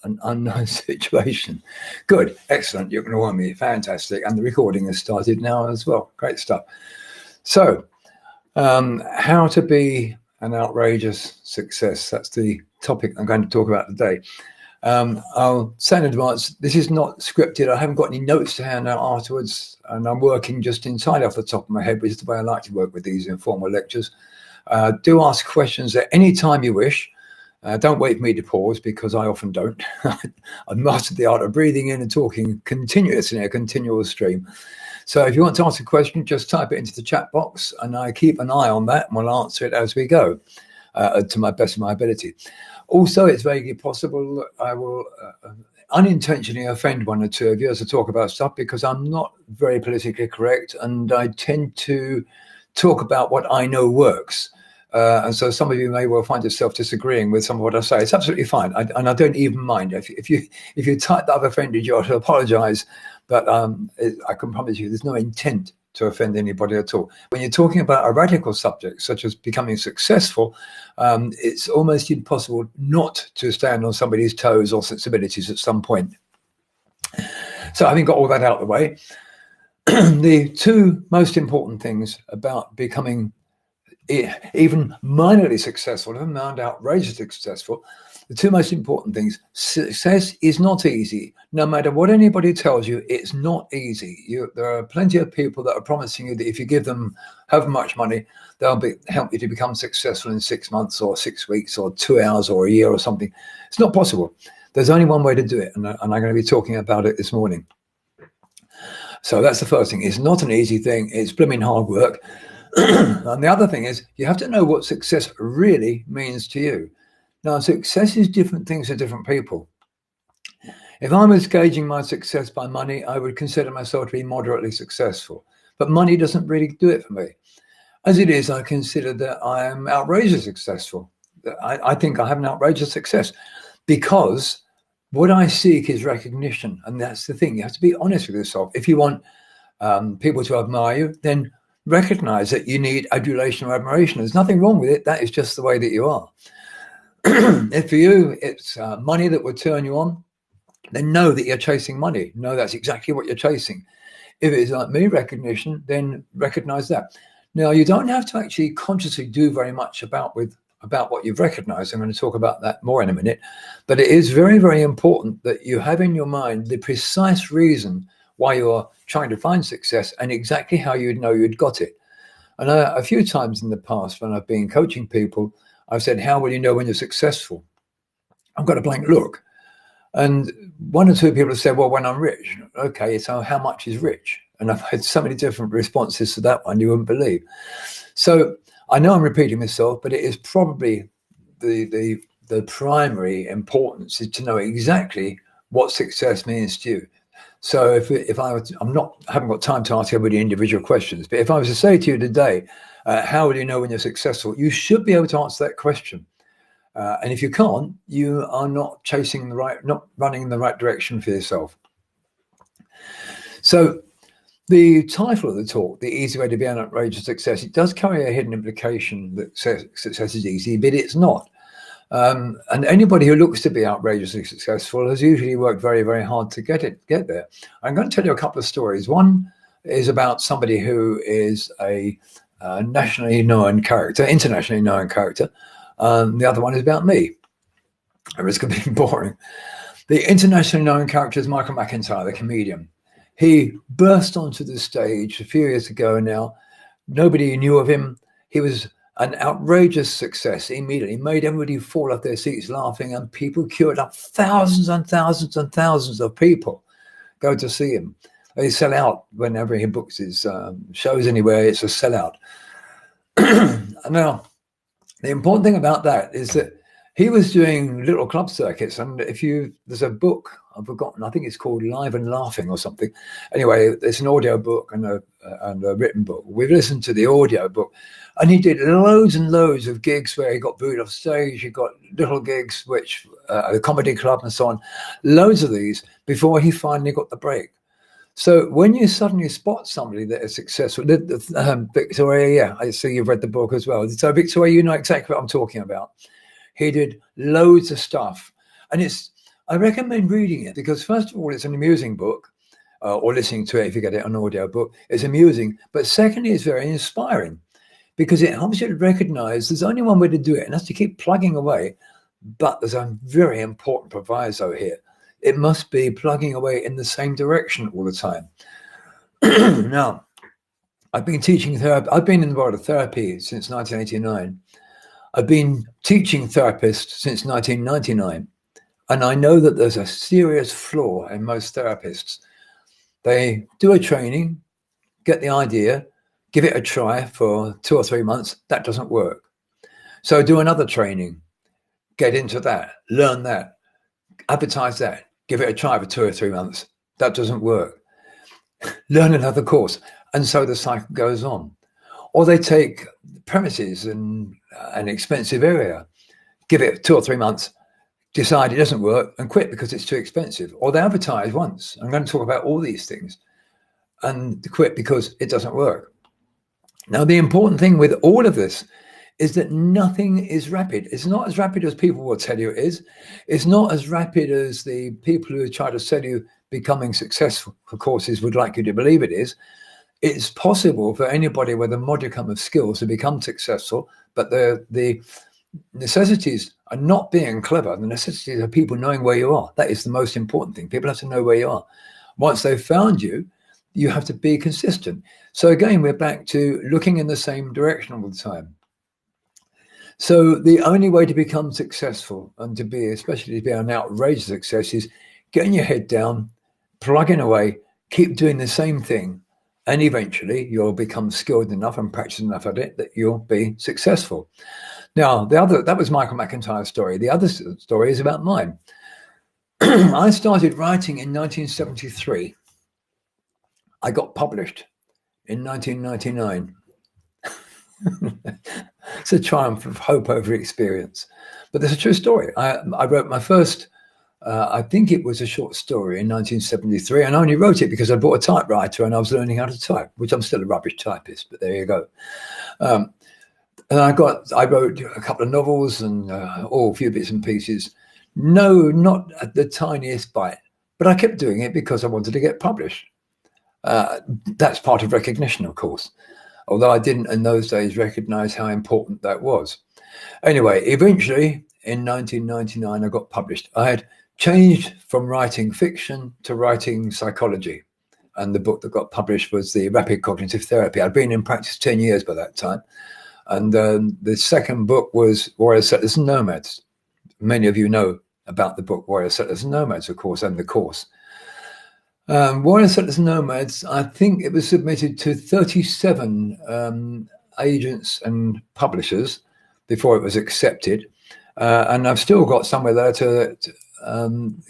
an unknown situation. Good, excellent. You can warn me. Fantastic. And the recording has started now as well. Great stuff. So, how to be an outrageous success. That's the topic I'm going to talk about today. I'll say in advance, this is not scripted. I haven't got any notes to hand out afterwards, and I'm working just entirely off the top of my head, which is the way I like to work with these informal lectures. Do ask questions at any time you wish. Don't wait for me to pause, because I often don't. I've mastered the art of breathing in and talking continuously in a continual stream. So if you want to ask a question, just type it into the chat box, and I keep an eye on that, and we'll answer it as we go, to my best of my ability. Also, it's very possible I will unintentionally offend one or two of you as I talk about stuff, because I'm not very politically correct, and I tend to talk about what I know works. And so some of you may well find yourself disagreeing with some of what I say. It's absolutely fine, and I don't even mind. If you type that I've offended you, I should apologise, but I can promise you there's no intent to offend anybody at all. When you're talking about a radical subject such as becoming successful, it's almost impossible not to stand on somebody's toes or sensibilities at some point. So having got all that out of the way, the two most important things about becoming even minorly successful, never mind outrageously successful, the two most important things: success is not easy. No matter what anybody tells you, it's not easy. There are plenty of people that are promising you that if you give them however much money, they'll help you to become successful in 6 months or 6 weeks or 2 hours or a year or something. It's not possible. There's only one way to do it, and I'm going to be talking about it this morning. So that's the first thing. It's not an easy thing. It's blooming hard work. And the other thing is, you have to know what success really means to you. Now, success is different things to different people. If I was gauging my success by money, I would consider myself to be moderately successful. But money doesn't really do it for me. As it is, I consider that I am outrageously successful. I think I have an outrageous success, because what I seek is recognition. And that's the thing. You have to be honest with yourself. If you want people to admire you, then recognize that you need adulation or admiration. There's nothing wrong with it. That is just the way that you are. If for you it's money that would turn you on, then know that you're chasing money. Know that's exactly what you're chasing. If it's like me, recognition, then recognize that. Now, you don't have to actually consciously do very much about what you've recognized. I'm going to talk about that more in a minute. But it is very, very important that you have in your mind the precise reason why you're trying to find success and exactly how you'd know you'd got it. And a few times in the past when I've been coaching people, I've said, how will you know when you're successful? I've got a blank look. And one or two people have said, well, when I'm rich. Okay, so how much is rich? And I've had so many different responses to that one, you wouldn't believe. So I know I'm repeating myself, but it is probably the primary importance is to know exactly what success means to you. So if I haven't got time to ask everybody individual questions, but if I was to say to you today, how will you know when you're successful? You should be able to answer that question. And if you can't, you are not not running in the right direction for yourself. So the title of the talk, The Easy Way to Be an Outrageous Success, it does carry a hidden implication that success is easy, but it's not. And anybody who looks to be outrageously successful has usually worked very, very hard to get there. I'm going to tell you a couple of stories. One is about somebody who is a internationally known character. The other one is about me. I risk of being boring. The internationally known character is Michael McIntyre, the comedian. He burst onto the stage a few years ago now. Nobody knew of him. He was an outrageous success immediately. He made everybody fall off their seats laughing, and people queued up. Thousands and thousands and thousands of people go to see him. They sell out whenever he books his shows anywhere. It's a sellout. Now, the important thing about that is that he was doing little club circuits, and there's a book I've forgotten. I think it's called Live and Laughing or something. Anyway, it's an audio book and a written book. We've listened to the audio book, and he did loads and loads of gigs where he got booed off stage. He got little gigs, which a comedy club and so on, loads of these before he finally got the break. So when you suddenly spot somebody that is successful, Victoria, yeah, I see you've read the book as well. So Victoria, you know exactly what I'm talking about. He did loads of stuff. And it's I recommend reading it because, first of all, it's an amusing book, or listening to it if you get it on audio book. It's amusing, but secondly, it's very inspiring because it helps you to recognize there's only one way to do it, and that's to keep plugging away. But there's a very important proviso here. It must be plugging away in the same direction all the time. Now, I've been teaching therapy. I've been in the world of therapy since 1989. I've been teaching therapists since 1999. And I know that there's a serious flaw in most therapists. They do a training, get the idea, give it a try for 2 or 3 months. That doesn't work. So do another training, get into that, learn that, advertise that, give it a try for 2 or 3 months. That doesn't work. Learn another course. And so the cycle goes on. Or they take premises in an expensive area, give it 2 or 3 months, decide it doesn't work and quit because it's too expensive. Or they advertise once. I'm going to talk about all these things and quit because it doesn't work. Now, the important thing with all of this is that nothing is rapid. It's not as rapid as people will tell you it is. It's not as rapid as the people who try to sell you becoming successful for courses would like you to believe it is. It's possible for anybody with a modicum of skills to become successful, but the necessities are not being clever. The necessities are people knowing where you are. That is the most important thing. People have to know where you are. Once they've found you, you have to be consistent. So again, we're back to looking in the same direction all the time. So the only way to become successful and to be, especially to be an outrageous success, is getting your head down, plugging away, keep doing the same thing, and eventually you'll become skilled enough and practiced enough at it that you'll be successful. Now, that was Michael McIntyre's story. The other story is about mine. I started writing in 1973. I got published in 1999. It's a triumph of hope over experience. But there's a true story. I wrote my first, I think it was a short story in 1973, and I only wrote it because I bought a typewriter and I was learning how to type, which I'm still a rubbish typist, but there you go. And I wrote a couple of novels and a few bits and pieces. No, not the tiniest bite, but I kept doing it because I wanted to get published. That's part of recognition, of course, although I didn't in those days recognize how important that was. Anyway, eventually in 1999, I got published. I had changed from writing fiction to writing psychology. And the book that got published was The Rapid Cognitive Therapy. I'd been in practice 10 years by that time. And the second book was Warrior Settlers and Nomads. Many of you know about the book Warrior Settlers and Nomads, of course, and the course. Warrior Settlers and Nomads, I think it was submitted to 37 agents and publishers before it was accepted. And I've still got somewhere there that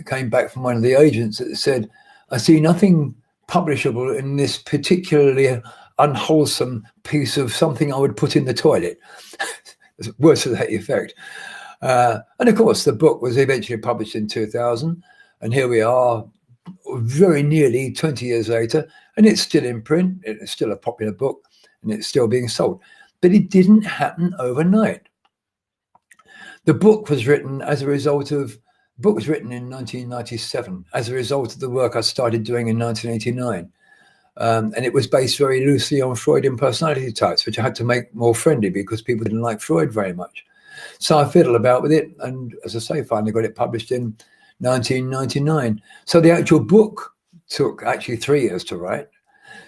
came back from one of the agents that said, I see nothing publishable in this particularly unwholesome piece of something I would put in the toilet. Words to that effect. And of course, the book was eventually published in 2000. And here we are, very nearly 20 years later, and it's still in print. It's still a popular book, and it's still being sold. But it didn't happen overnight. The book was written in 1997 as a result of the work I started doing in 1989. And it was based very loosely on Freudian personality types, which I had to make more friendly because people didn't like Freud very much. So I fiddled about with it, and as I say, finally got it published in 1999. So the actual book took actually 3 years to write.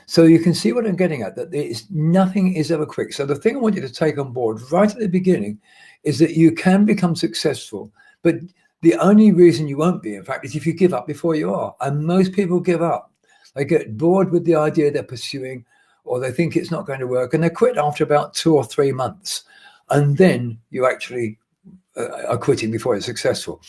So you can see what I'm getting at, that nothing is ever quick. So the thing I want you to take on board right at the beginning is that you can become successful, but the only reason you won't be, in fact, is if you give up before you are. And most people give up. They get bored with the idea they're pursuing, or they think it's not going to work, and they quit after about 2 or 3 months. And then you actually are quitting before you're successful.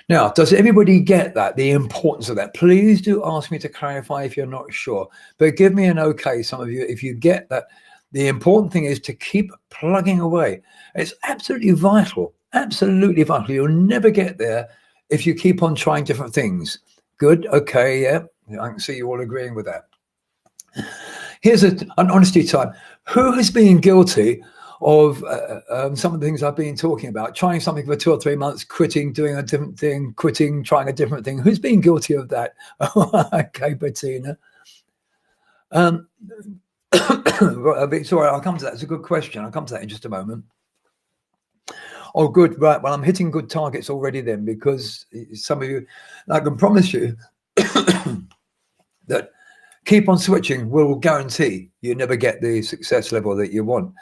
Now, does everybody get that, the importance of that? Please do ask me to clarify if you're not sure. But give me an okay, some of you, if you get that. The important thing is to keep plugging away. It's absolutely vital, absolutely vital. You'll never get there if you keep on trying different things. Good, okay, yeah. I can see you all agreeing with that. Here's an honesty time. Who has been guilty of some of the things I've been talking about, trying something for 2 or 3 months, quitting, doing a different thing, quitting, trying a different thing. Who's been guilty of that? Okay, Bettina. Victoria, I'll come to that. It's a good question. I'll come to that in just a moment. Oh, good. Right. Well, I'm hitting good targets already then, because some of you, I can promise you that keep on switching will guarantee you never get the success level that you want.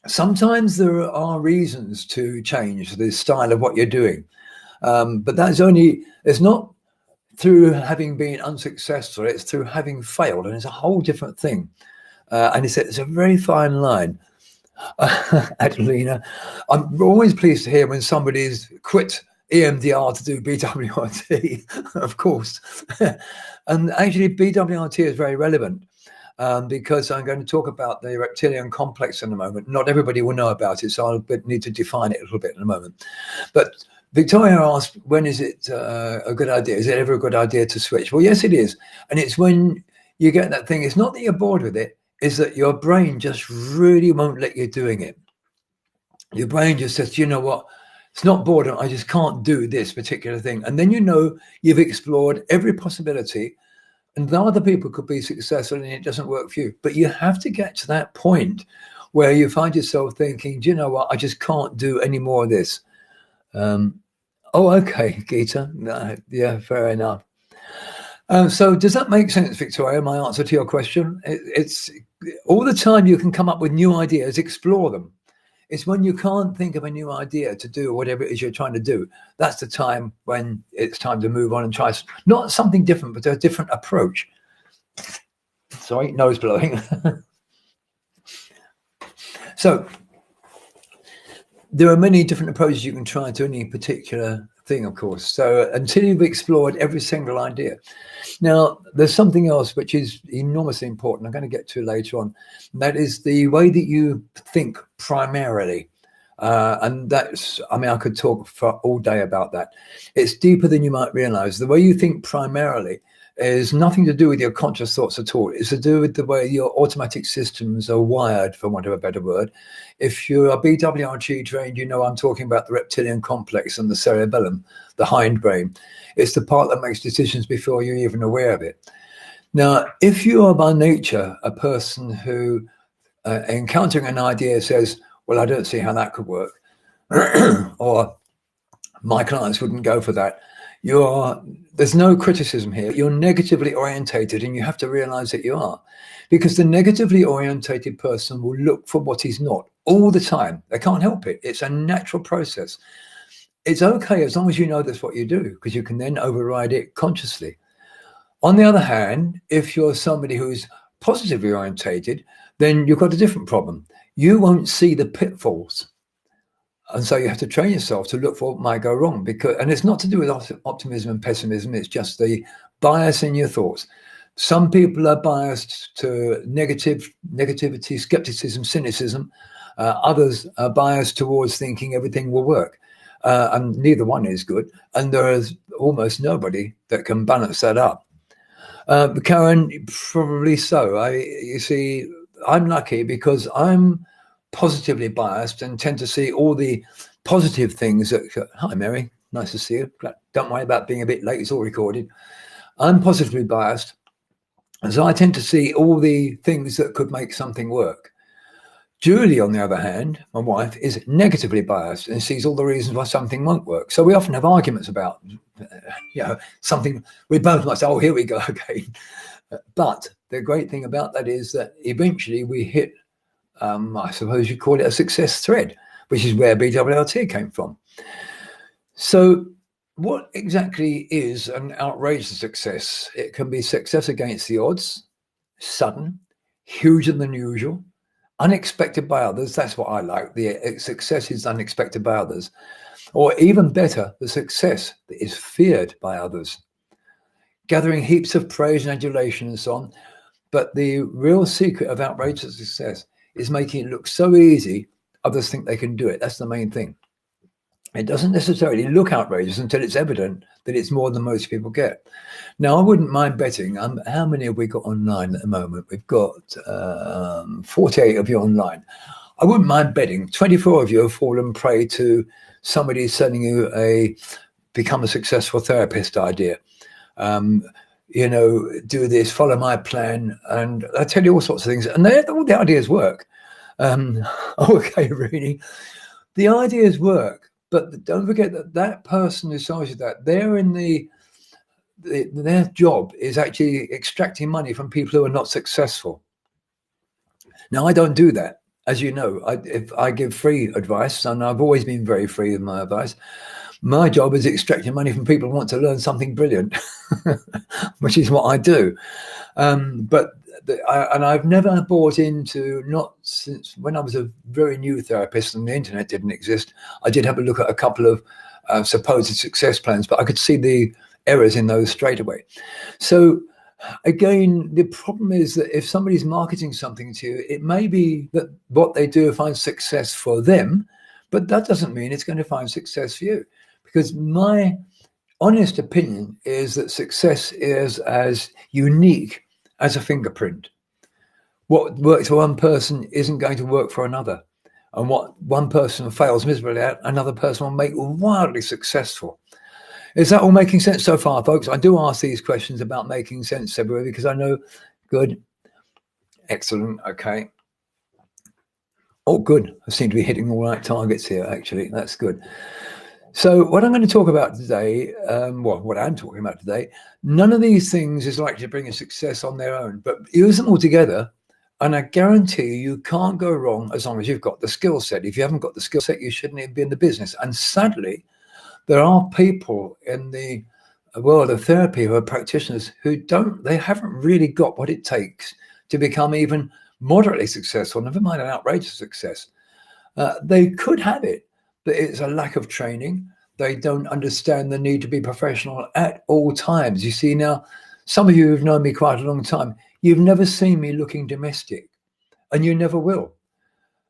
Sometimes there are reasons to change the style of what you're doing, but it's not through having been unsuccessful, it's through having failed, and it's a whole different thing. And it's a very fine line. Adelina, I'm always pleased to hear when somebody's quit EMDR to do BWRT, of course. And actually, BWRT is very relevant because I'm going to talk about the reptilian complex in a moment. Not everybody will know about it, so I'll need to define it a little bit in a moment. But Victoria asked, when is it a good idea? Is it ever a good idea to switch? Well, yes, it is. And it's when you get that thing. It's not that you're bored with it. Is that your brain just really won't let you doing it. Your brain just says, you know what, it's not boredom, I just can't do this particular thing. And then you've explored every possibility, and the other people could be successful and it doesn't work for you. But you have to get to that point where you find yourself thinking, do you know what, I just can't do any more of this. Okay, Geeta. Yeah, fair enough. So does that make sense, Victoria, my answer to your question? It's all the time you can come up with new ideas, explore them. It's when you can't think of a new idea to do whatever it is you're trying to do. That's the time when it's time to move on and try not something different, but a different approach. Sorry, nose blowing. So there are many different approaches you can try to any particular thing, of course. So until you've explored every single idea. Now, there's something else which is enormously important I'm going to get to later on. And that is the way that you think primarily. And that's, I could talk for all day about that. It's deeper than you might realize. The way you think primarily is nothing to do with your conscious thoughts at all. It's to do with the way your automatic systems are wired, for want of a better word. If you're a BWRG trained, you know I'm talking about the reptilian complex and the cerebellum, the hindbrain. It's the part that makes decisions before you're even aware of it. Now, if you are by nature a person who, encountering an idea, says, well, I don't see how that could work, or my clients wouldn't go for that, there's no criticism here. You're negatively orientated, and you have to realize that you are, because the negatively orientated person will look for what is not all the time. They can't help it. It's a natural process. It's okay as long as you know that's what you do, because you can then override it consciously. On the other hand, if you're somebody who's positively orientated, then you've got a different problem. You won't see the pitfalls. And so you have to train yourself to look for what might go wrong, and it's not to do with optimism and pessimism. It's just the bias in your thoughts. Some people are biased to negativity, skepticism, cynicism. Others are biased towards thinking everything will work. And neither one is good. And there is almost nobody that can balance that up. Karen, probably so. You see, I'm lucky because I'm positively biased and tend to see all the positive things hi Mary, nice to see you. Don't worry about being a bit late, it's all recorded. I'm positively biased, and so I tend to see all the things that could make something work. Julie, on the other hand, my wife, is negatively biased and sees all the reasons why something won't work. So we often have arguments about something. We both might say, oh, here we go again. But the great thing about that is that eventually we hit I suppose you call it a success thread, which is where BWRT came from. So what exactly is an outrageous success? It can be success against the odds, sudden, huger than usual, unexpected by others. That's what I like. The success is unexpected by others. Or even better, the success that is feared by others. Gathering heaps of praise and adulation and so on. But the real secret of outrageous success is making it look so easy, others think they can do it. That's the main thing. It doesn't necessarily look outrageous until it's evident that it's more than most people get. Now, I wouldn't mind betting, how many have we got online at the moment? We've got 48 of you online. I wouldn't mind betting 24 of you have fallen prey to somebody selling you a become a successful therapist idea. Do this, follow my plan, and I tell you all sorts of things. And all the ideas work. Okay, really. The ideas work, but don't forget that person who sells you that, they're in their job is actually extracting money from people who are not successful. Now, I don't do that. As you know, if I give free advice, and I've always been very free with my advice, my job is extracting money from people who want to learn something brilliant, which is what I do. And I've never bought into, not since when I was a very new therapist and the internet didn't exist, I did have a look at a couple of supposed success plans, but I could see the errors in those straight away. So again, the problem is that if somebody's marketing something to you, it may be that what they do finds success for them, but that doesn't mean it's going to find success for you. Because my honest opinion is that success is as unique as a fingerprint. What works for one person isn't going to work for another. And what one person fails miserably at, another person will make wildly successful. Is that all making sense so far, folks? I do ask these questions about making sense everywhere because I know, good, excellent, okay. Oh, good. I seem to be hitting all right targets here, actually. That's good. So what I'm going to talk about today, what I'm talking about today, none of these things is likely to bring a success on their own, but use them all together, and I guarantee you can't go wrong as long as you've got the skill set. If you haven't got the skill set, you shouldn't even be in the business. And sadly, there are people in the world of therapy who are practitioners who they haven't really got what it takes to become even moderately successful, never mind an outrageous success. They could have it, but it's a lack of training. They don't understand the need to be professional at all times. You see, now, some of you who've known me quite a long time, you've never seen me looking domestic, and you never will.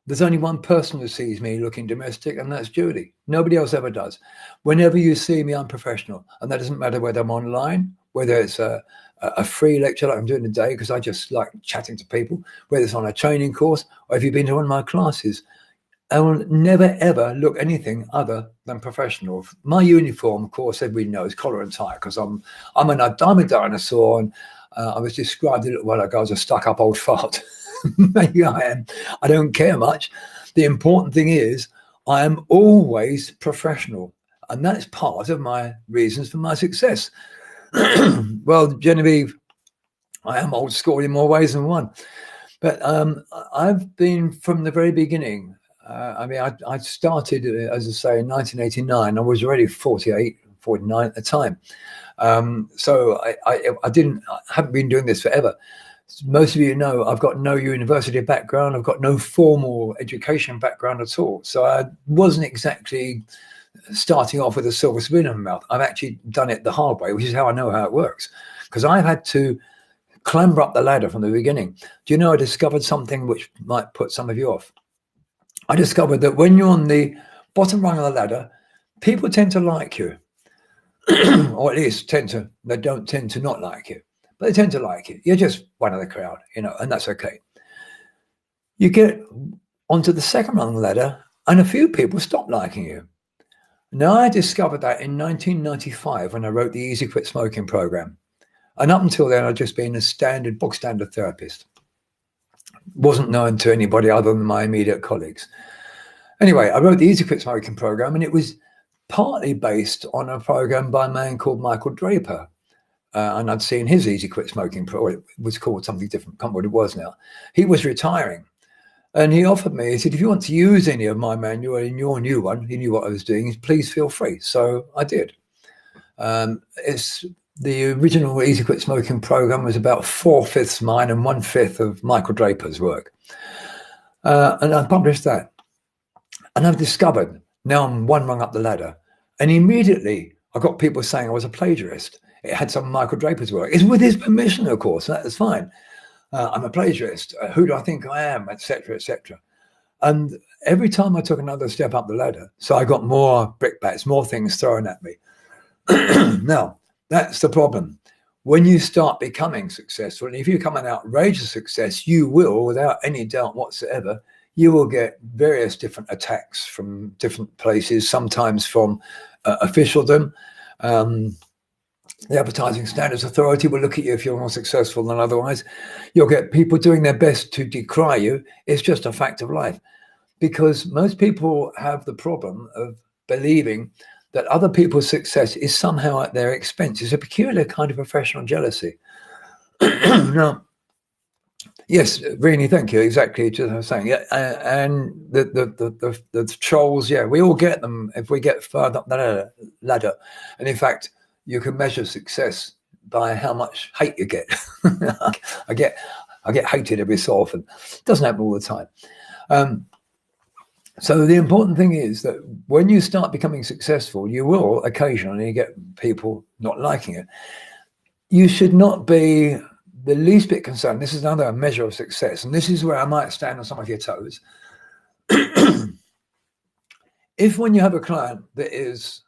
There's only one person who sees me looking domestic, and that's Judy. Nobody else ever does. Whenever you see me, I'm professional. And that doesn't matter whether I'm online, whether it's a free lecture like I'm doing today, because I just like chatting to people, whether it's on a training course, or if you've been to one of my classes. I will never, ever look anything other than professional. My uniform, of course, everybody knows, collar and tie, because I'm a dinosaur, and I was described a little while ago as a stuck-up old fart. Maybe I am. I don't care much. The important thing is I am always professional, and that's part of my reasons for my success. Well, Genevieve, I am old school in more ways than one. But I've been from the very beginning. I started, as I say, in 1989. I was already 48, 49 at the time. So I haven't been doing this forever. Most of you know I've got no university background. I've got no formal education background at all. So I wasn't exactly starting off with a silver spoon in my mouth. I've actually done it the hard way, which is how I know how it works. Because I've had to clamber up the ladder from the beginning. Do you know I discovered something which might put some of you off? I discovered that when you're on the bottom rung of the ladder, people tend to like you. Or at least they don't tend to not like you. But they tend to like it. You're just one of the crowd, and that's okay. You get onto the second rung of the ladder, and a few people stop liking you. Now, I discovered that in 1995 when I wrote the Easy Quit Smoking program. And up until then, I'd just been a book standard therapist. Wasn't known to anybody other than my immediate colleagues. Anyway, I wrote the Easy Quit Smoking program, and it was partly based on a program by a man called Michael Draper. And I'd seen his Easy Quit Smoking program. It was called something different. I can't remember what it was now. He was retiring. And he offered me, he said, if you want to use any of my manual in your new one, he knew what I was doing, please feel free. So I did. The original Easy Quit Smoking program was about 4/5 mine and 1/5 of Michael Draper's work. And I published that. And I've discovered, now I'm one rung up the ladder. And immediately I got people saying I was a plagiarist. It had some of Michael Draper's work. It's with his permission, of course. That's fine. I'm a plagiarist. Who do I think I am, etc., etc. And every time I took another step up the ladder, so I got more brickbats, more things thrown at me. Now, that's the problem. When you start becoming successful, and if you become an outrageous success, you will, without any doubt whatsoever, you will get various different attacks from different places, sometimes from officialdom. The Advertising Standards Authority will look at you if you're more successful than otherwise. You'll get people doing their best to decry you. It's just a fact of life, because most people have the problem of believing that other people's success is somehow at their expense. It's a peculiar kind of professional jealousy. Now, yes, really, thank you. Exactly, as I was saying. Yeah, and the trolls. Yeah, we all get them if we get further up the ladder. And in fact, you can measure success by how much hate you get. I get hated every so often. It doesn't happen all the time. So the important thing is that when you start becoming successful, you will occasionally get people not liking it. You should not be the least bit concerned. This is another measure of success, and this is where I might stand on some of your toes. If when you have a client that is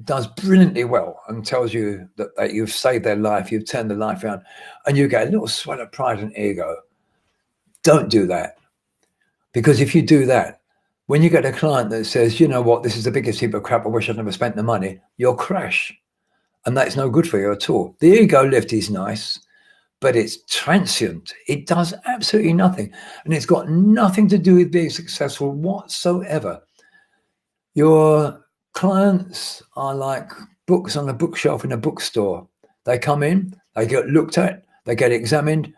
does brilliantly well and tells you that you've saved their life, you've turned their life around, and you get a little swell of pride and ego, don't do that. Because if you do that, when you get a client that says, you know what, this is the biggest heap of crap, I wish I'd never spent the money, you'll crash. And that's no good for you at all. The ego lift is nice, but it's transient. It does absolutely nothing. And it's got nothing to do with being successful whatsoever. Your clients are like books on a bookshelf in a bookstore. They come in, they get looked at, they get examined,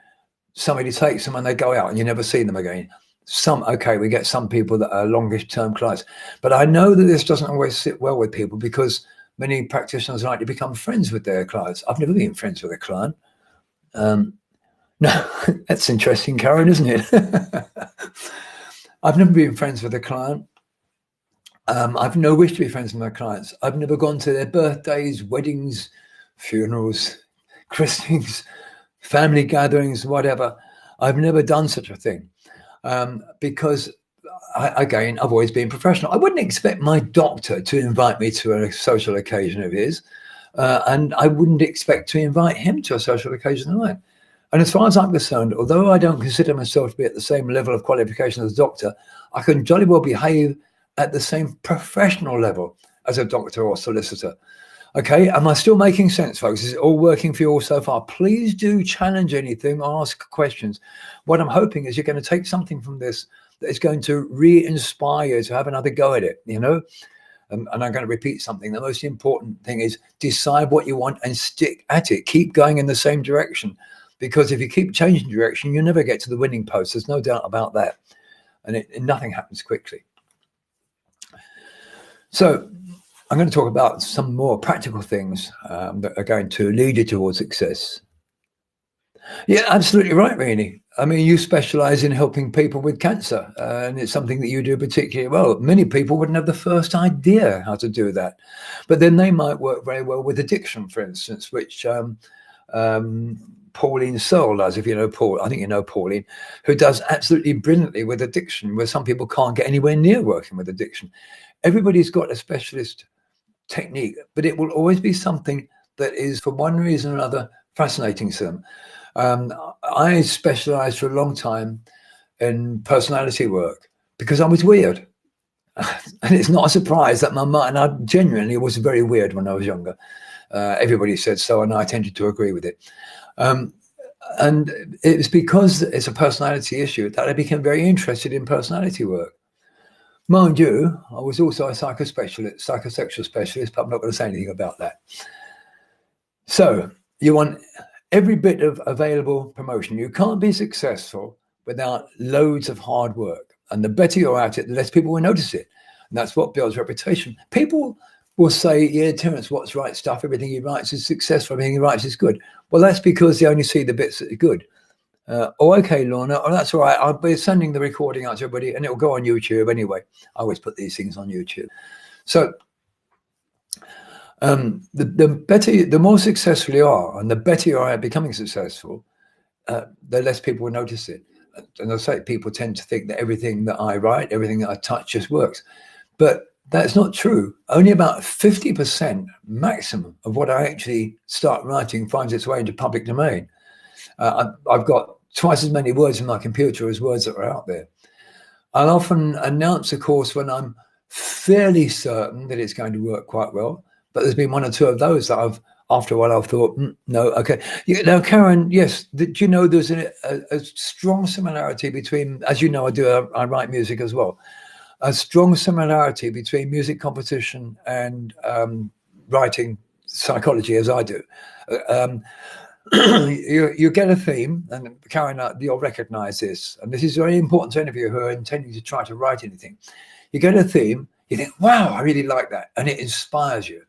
somebody takes them and they go out and you never see them again. We get some people that are longish term clients, but I know that this doesn't always sit well with people, because many practitioners like to become friends with their clients. I've never been friends with a client. No, that's interesting, Karen, isn't it? I've never been friends with a client. I've no wish to be friends with my clients. I've never gone to their birthdays, weddings, funerals, christenings, family gatherings, whatever. I've never done such a thing. Because I've always been professional. I wouldn't expect my doctor to invite me to a social occasion of his, and I wouldn't expect to invite him to a social occasion of mine. And as far as I'm concerned, although I don't consider myself to be at the same level of qualification as a doctor, I can jolly well behave at the same professional level as a doctor or solicitor. Okay, am I still making sense, folks? Is it all working for you all so far? Please do challenge anything, ask questions. What I'm hoping is you're going to take something from this that is going to re-inspire you to have another go at it, you know? And I'm going to repeat something. The most important thing is decide what you want and stick at it. Keep going in the same direction. Because if you keep changing direction, you never get to the winning post. There's no doubt about that. And nothing happens quickly. So I'm going to talk about some more practical things that are going to lead you towards success. Yeah, absolutely right, really. I mean, you specialize in helping people with cancer, and it's something that you do particularly well. Many people wouldn't have the first idea how to do that. But then they might work very well with addiction, for instance, which Pauline Searle does, if you know Paul. I think you know Pauline, who does absolutely brilliantly with addiction, where some people can't get anywhere near working with addiction. Everybody's got a specialist technique, but it will always be something that is, for one reason or another, fascinating to them. I specialized for a long time in personality work because I was weird. And it's not a surprise that my mind, and I genuinely was very weird when I was younger. Everybody said so, and I tended to agree with it. And it was because it's a personality issue that I became very interested in personality work. Mind you, I was also a psychosexual specialist, but I'm not going to say anything about that. So you want every bit of available promotion. You can't be successful without loads of hard work. And the better you're at it, the less people will notice it. And that's what builds reputation. People will say, yeah, Terence Watt's right stuff. Everything he writes is successful. Everything he writes is good. Well, that's because they only see the bits that are good. Okay, Lorna, that's all right. I'll be sending the recording out to everybody and it'll go on YouTube anyway. I always put these things on YouTube. So the more successful you are and the better you are at becoming successful, the less people will notice it. and I say people tend to think that everything that I write, everything that I touch just works. But that's not true. Only about 50% maximum of what I actually start writing finds its way into public domain. I've got twice as many words in my computer as words that are out there. I'll often announce a course when I'm fairly certain that it's going to work quite well. But there's been one or two of those that after a while, I've thought, no, okay. Now, Karen, yes, do you know there's a strong similarity between, as you know, I write music as well, a strong similarity between music composition and writing psychology, as I do. You get a theme, and Karen, you'll recognize this, and this is very important to any of you who are intending to try to write anything. You get a theme, you think, wow, I really like that, and it inspires you.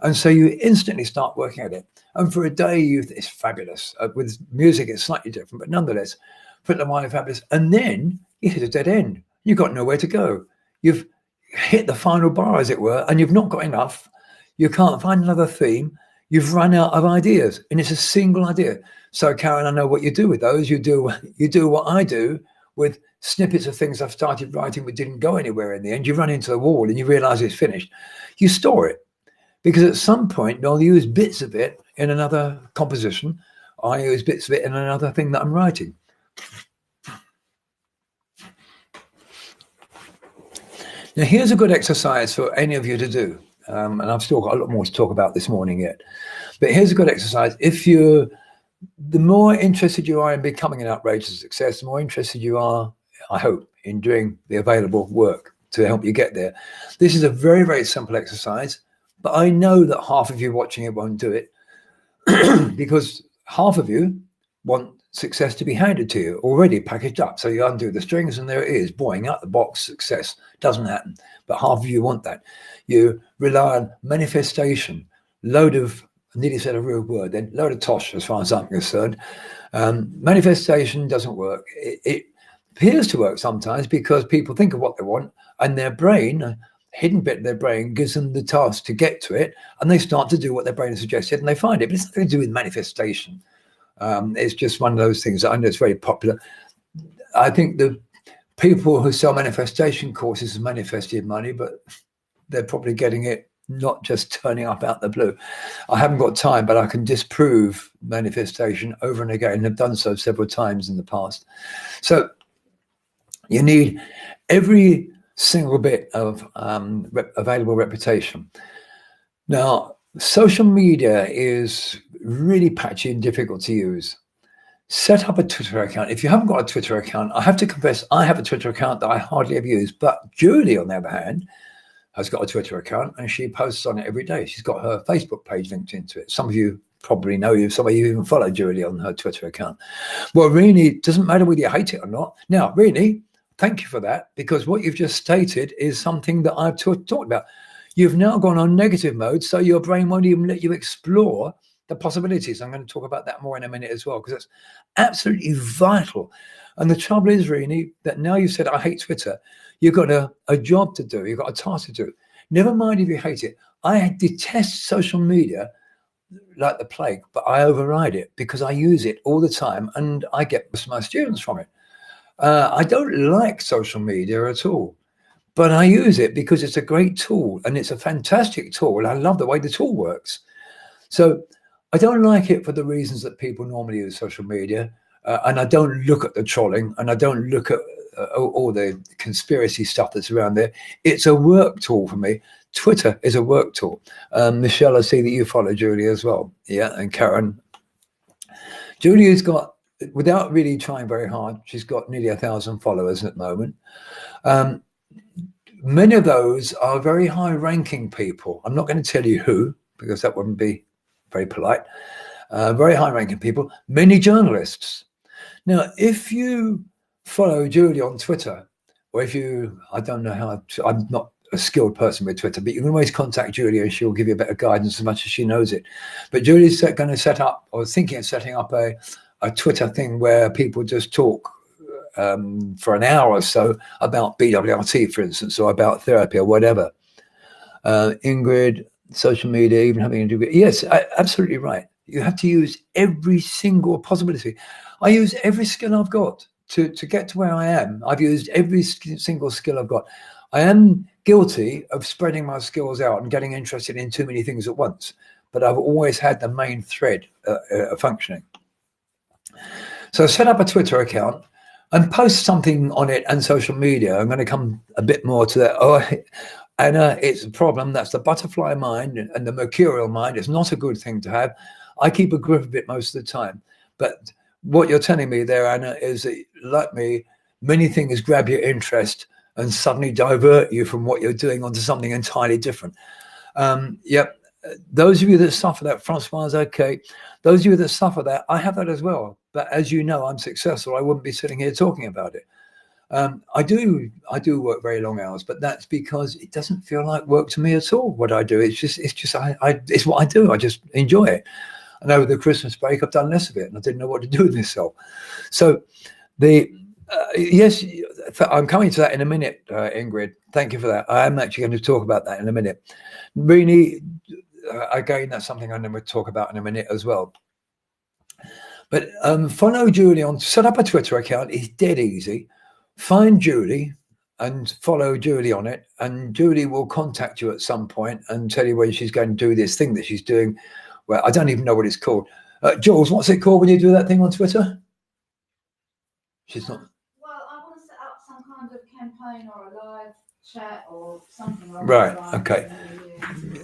And so you instantly start working at it. And for a day, it's fabulous. With music, it's slightly different, but nonetheless, put them on fabulous. And then you hit a dead end. You've got nowhere to go. You've hit the final bar, as it were, and you've not got enough. You can't find another theme. You've run out of ideas, and it's a single idea. So, Karen, I know what you do with those. You do what I do with snippets of things I've started writing but didn't go anywhere in the end. You run into the wall and you realize it's finished. You store it. Because at some point, I'll use bits of it in another composition. I use bits of it in another thing that I'm writing. Now, here's a good exercise for any of you to do. And I've still got a lot more to talk about this morning yet. But here's a good exercise. The more interested you are in becoming an outrageous success, the more interested you are, I hope, in doing the available work to help you get there. This is a very, very simple exercise. But I know that half of you watching it won't do it because half of you want success to be handed to you already packaged up. So you undo the strings and there it is, boing, out the box, success. Doesn't happen. But half of you want that. You rely on manifestation, load of, I nearly said a real word then, load of tosh as far as I'm concerned. Manifestation doesn't work. It appears to work sometimes because people think of what they want and their brain, hidden bit of their brain gives them the task to get to it, and they start to do what their brain has suggested, and they find it. But it's nothing to do with manifestation. It's just one of those things that I know it's very popular. I think the people who sell manifestation courses have manifested money, but they're probably getting it not just turning up out the blue. I haven't got time, but I can disprove manifestation over and again, and have done so several times in the past. So you need every single bit of available reputation. Now, social media is really patchy and difficult to use. Set up a Twitter account. If you haven't got a Twitter account, I have to confess, I have a Twitter account that I hardly ever use. But Julie, on the other hand, has got a Twitter account and she posts on it every day. She's got her Facebook page linked into it. Some of you probably know you. Some of you even follow Julie on her Twitter account. Well, really, it doesn't matter whether you hate it or not. Now, really, thank you for that, because what you've just stated is something that I've talked about. You've now gone on negative mode, so your brain won't even let you explore the possibilities. I'm going to talk about that more in a minute as well, because that's absolutely vital. And the trouble is, really, that now you've said, I hate Twitter, you've got a job to do, you've got a task to do. Never mind if you hate it. I detest social media like the plague, but I override it because I use it all the time and I get most of my students from it. I don't like social media at all, but I use it because it's a great tool and it's a fantastic tool. And I love the way the tool works. So I don't like it for the reasons that people normally use social media. And I don't look at the trolling and I don't look at all the conspiracy stuff that's around there. It's a work tool for me. Twitter is a work tool. Michelle, I see that you follow Julie as well. Yeah, and Karen. Julie has got, without really trying very hard, she's got nearly 1,000 followers at the moment. Many of those are very high-ranking people. I'm not going to tell you who, because that wouldn't be very polite. Very high-ranking people, many journalists. Now, if you follow Julie on Twitter, or if you, I don't know how, I'm not a skilled person with Twitter, but you can always contact Julie and she'll give you a bit of guidance as much as she knows it. But Julie's going to set up, or thinking of setting up a Twitter thing where people just talk for an hour or so about BWRT, for instance, or about therapy or whatever. Ingrid, social media, even having a degree. Yes, absolutely right. You have to use every single possibility. I use every skill I've got to get to where I am, I've used every single skill I've got. I am guilty of spreading my skills out and getting interested in too many things at once, but I've always had the main thread functioning. So set up a Twitter account and post something on it and social media. I'm going to come a bit more to that. Oh, Anna, it's a problem. That's the butterfly mind and the mercurial mind. It's not a good thing to have. I keep a grip of it most of the time. But what you're telling me there, Anna, is that, like me, many things grab your interest and suddenly divert you from what you're doing onto something entirely different. Yep. Those of you that suffer that, Francois, okay. Those of you that suffer that, I have that as well. But as you know, I'm successful. I wouldn't be sitting here talking about it. I do work very long hours, but that's because it doesn't feel like work to me at all. What I do, it's what I do. I just enjoy it. And over the Christmas break, I've done less of it, and I didn't know what to do with myself. So yes, I'm coming to that in a minute, Ingrid. Thank you for that. I am actually going to talk about that in a minute. Really, again, that's something I'm going to talk about in a minute as well. But follow Julie on, set up a Twitter account. It's dead easy. Find Julie and follow Julie on it, and Julie will contact you at some point and tell you when she's going to do this thing that she's doing. Well, I don't even know what it's called. Jules, what's it called when you do that thing on Twitter? She's not. Well, I want to set up some kind of campaign or a live chat or something like right, that. Right, okay.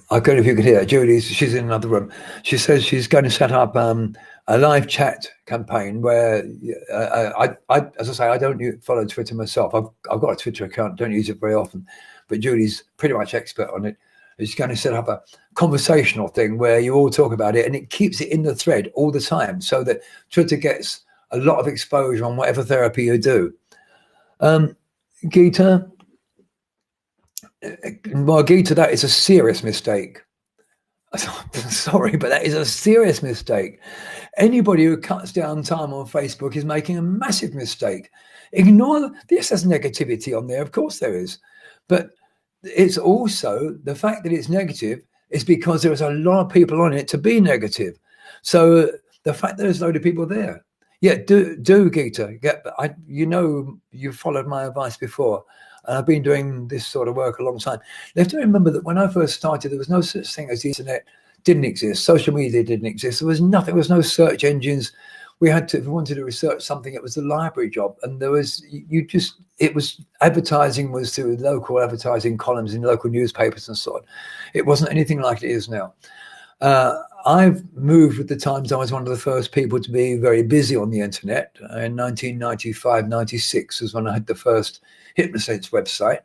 I don't know if you could hear her. She's in another room. She says she's going to set up a live chat campaign where, as I say, I don't follow Twitter myself. I've got a Twitter account, don't use it very often, but Julie's pretty much expert on it. She's going to set up a conversational thing where you all talk about it, and it keeps it in the thread all the time so that Twitter gets a lot of exposure on whatever therapy you do. Geeta, that is a serious mistake. Sorry, but that is a serious mistake. Anybody who cuts down time on Facebook is making a massive mistake. Ignore this as negativity on there. Of course there is. But it's also the fact that it's negative is because there's a lot of people on it to be negative. So the fact that there's a load of people there. Yeah, do Geeta. You've followed my advice before. And I've been doing this sort of work a long time. You have to remember that when I first started, there was no such thing as the internet didn't exist. Social media didn't exist. There was nothing. There was no search engines. If we wanted to research something, it was the library job. And advertising was through local advertising columns in local newspapers and so on. It wasn't anything like it is now. I've moved with the times. I was one of the first people to be very busy on the internet. In 1995, 96 was when I had the first Hypnosense website.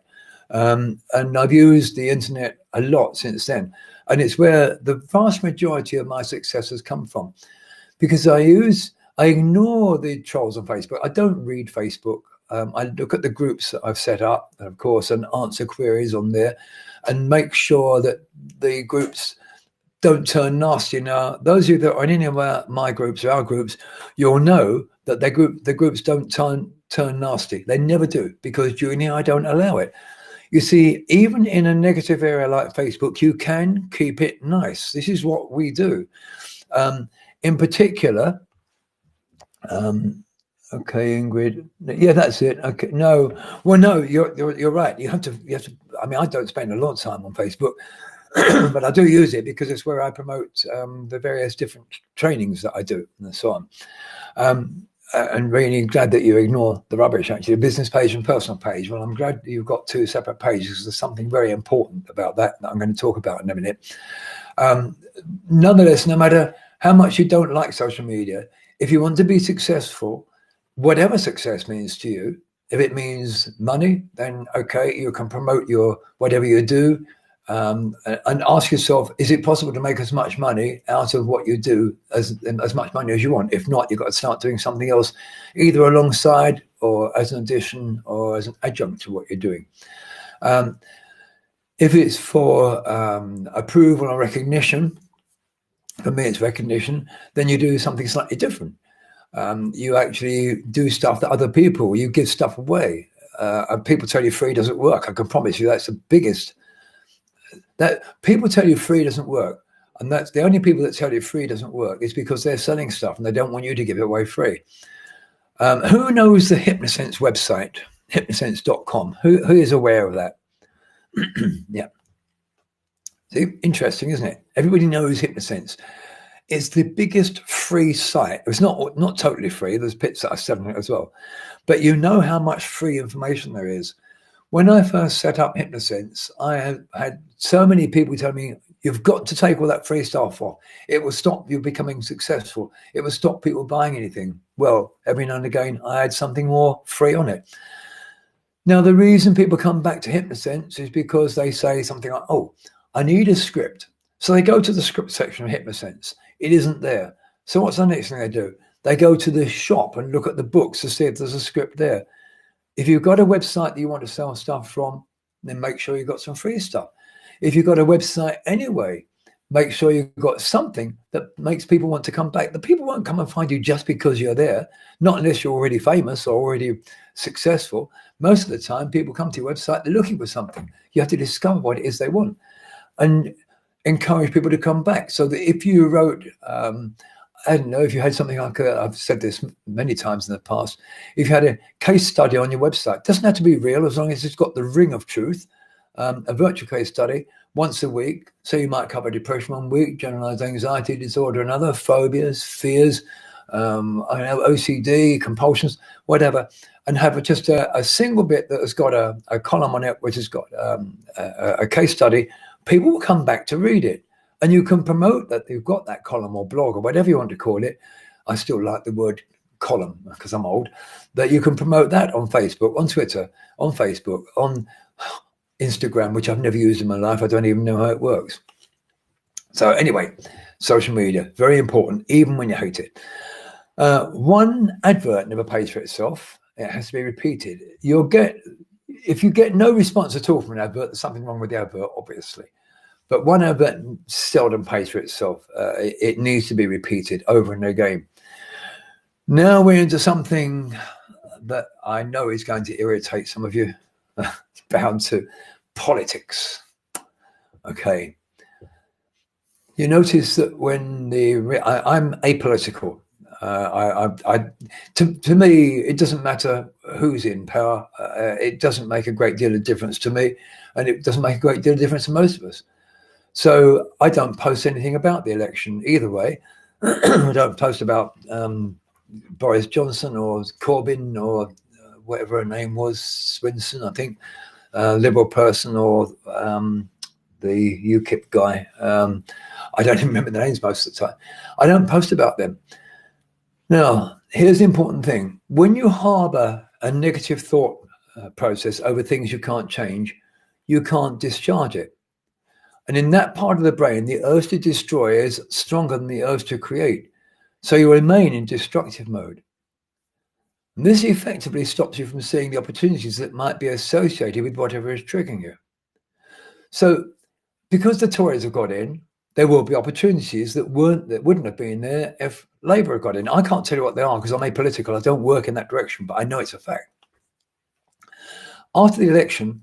And I've used the internet a lot since then. And it's where the vast majority of my success has come from. Because I ignore the trolls on Facebook. I don't read Facebook. I look at the groups that I've set up, of course, and answer queries on there and make sure that the groups don't turn nasty. Now, those of you that are in any of my groups or our groups, you'll know that the groups don't turn nasty. They never do, because Junior, I don't allow it. You see, even in a negative area like Facebook, you can keep it nice. This is what we do. In particular, okay, Ingrid. Yeah, that's it. Okay, no. Well, no, you're right. You have to. I mean, I don't spend a lot of time on Facebook, but I do use it because it's where I promote the various different trainings that I do and so on. And really glad that you ignore the rubbish, actually, the business page and personal page. Well, I'm glad you've got two separate pages because there's something very important about that I'm going to talk about in a minute. Nonetheless, no matter how much you don't like social media, if you want to be successful, whatever success means to you, if it means money, then okay, you can promote your whatever you do, and ask yourself, is it possible to make as much money out of what you do as much money as you want? If not, you've got to start doing something else, either alongside or as an addition or as an adjunct to what you're doing. If it's for approval or recognition, for me it's recognition, then you do something slightly different. You actually do stuff that other people, you give stuff away. People tell you free doesn't work. I can promise you that's the biggest. That people tell you free doesn't work, and that's the only people that tell you free doesn't work is because they're selling stuff and they don't want you to give it away free. Who knows the Hypnosense website, hypnosense.com? Who is aware of that? Yeah. See, interesting, isn't it? Everybody knows Hypnosense. It's the biggest free site. It's not totally free. There's bits that are selling it as well. But you know how much free information there is. When I first set up Hypnosense, I had so many people tell me, you've got to take all that free stuff off. It will stop you becoming successful. It will stop people buying anything. Well, every now and again, I had something more free on it. Now, the reason people come back to Hypnosense is because they say something like, oh, I need a script. So they go to the script section of Hypnosense. It isn't there. So what's the next thing they do? They go to the shop and look at the books to see if there's a script there. If you've got a website that you want to sell stuff from, then make sure you've got some free stuff. If you've got a website anyway, make sure you've got something that makes people want to come back. The people won't come and find you just because you're there, not unless you're already famous or already successful. Most of the time, people come to your website, they're looking for something. You have to discover what it is they want and encourage people to come back. So that if you wrote, I don't know, if you had something like, I've said this many times in the past, if you had a case study on your website, it doesn't have to be real as long as it's got the ring of truth, a virtual case study once a week. So you might cover depression one week, generalized anxiety disorder another, phobias, fears, OCD, compulsions, whatever, and have just a single bit that has got a column on it, which has got a case study. People will come back to read it. And you can promote that you've got that column or blog or whatever you want to call it. I still like the word column because I'm old. That you can promote that on Facebook, on Twitter, on Facebook, on Instagram, which I've never used in my life. I don't even know how it works. So anyway, social media, very important, even when you hate it. One advert never pays for itself. It has to be repeated. If you get no response at all from an advert, there's something wrong with the advert, obviously. But one advert seldom pays for itself. It needs to be repeated over and again. Now we're into something that I know is going to irritate some of you. It's bound to politics. Okay. You notice that when I'm apolitical. To me, it doesn't matter who's in power. It doesn't make a great deal of difference to me, and it doesn't make a great deal of difference to most of us. So I don't post anything about the election either way. I don't post about Boris Johnson or Corbyn or whatever her name was, Swinson, I think, Liberal person, or the UKIP guy. I don't even remember the names most of the time. I don't post about them. Now, here's the important thing. When you harbor a negative thought process over things you can't change, you can't discharge it. And in that part of the brain, the urge to destroy is stronger than the urge to create. So you remain in destructive mode. And this effectively stops you from seeing the opportunities that might be associated with whatever is triggering you. So because the Tories have got in, there will be opportunities that wouldn't have been there if Labour had got in. I can't tell you what they are because I'm apolitical. I don't work in that direction, but I know it's a fact. After the election,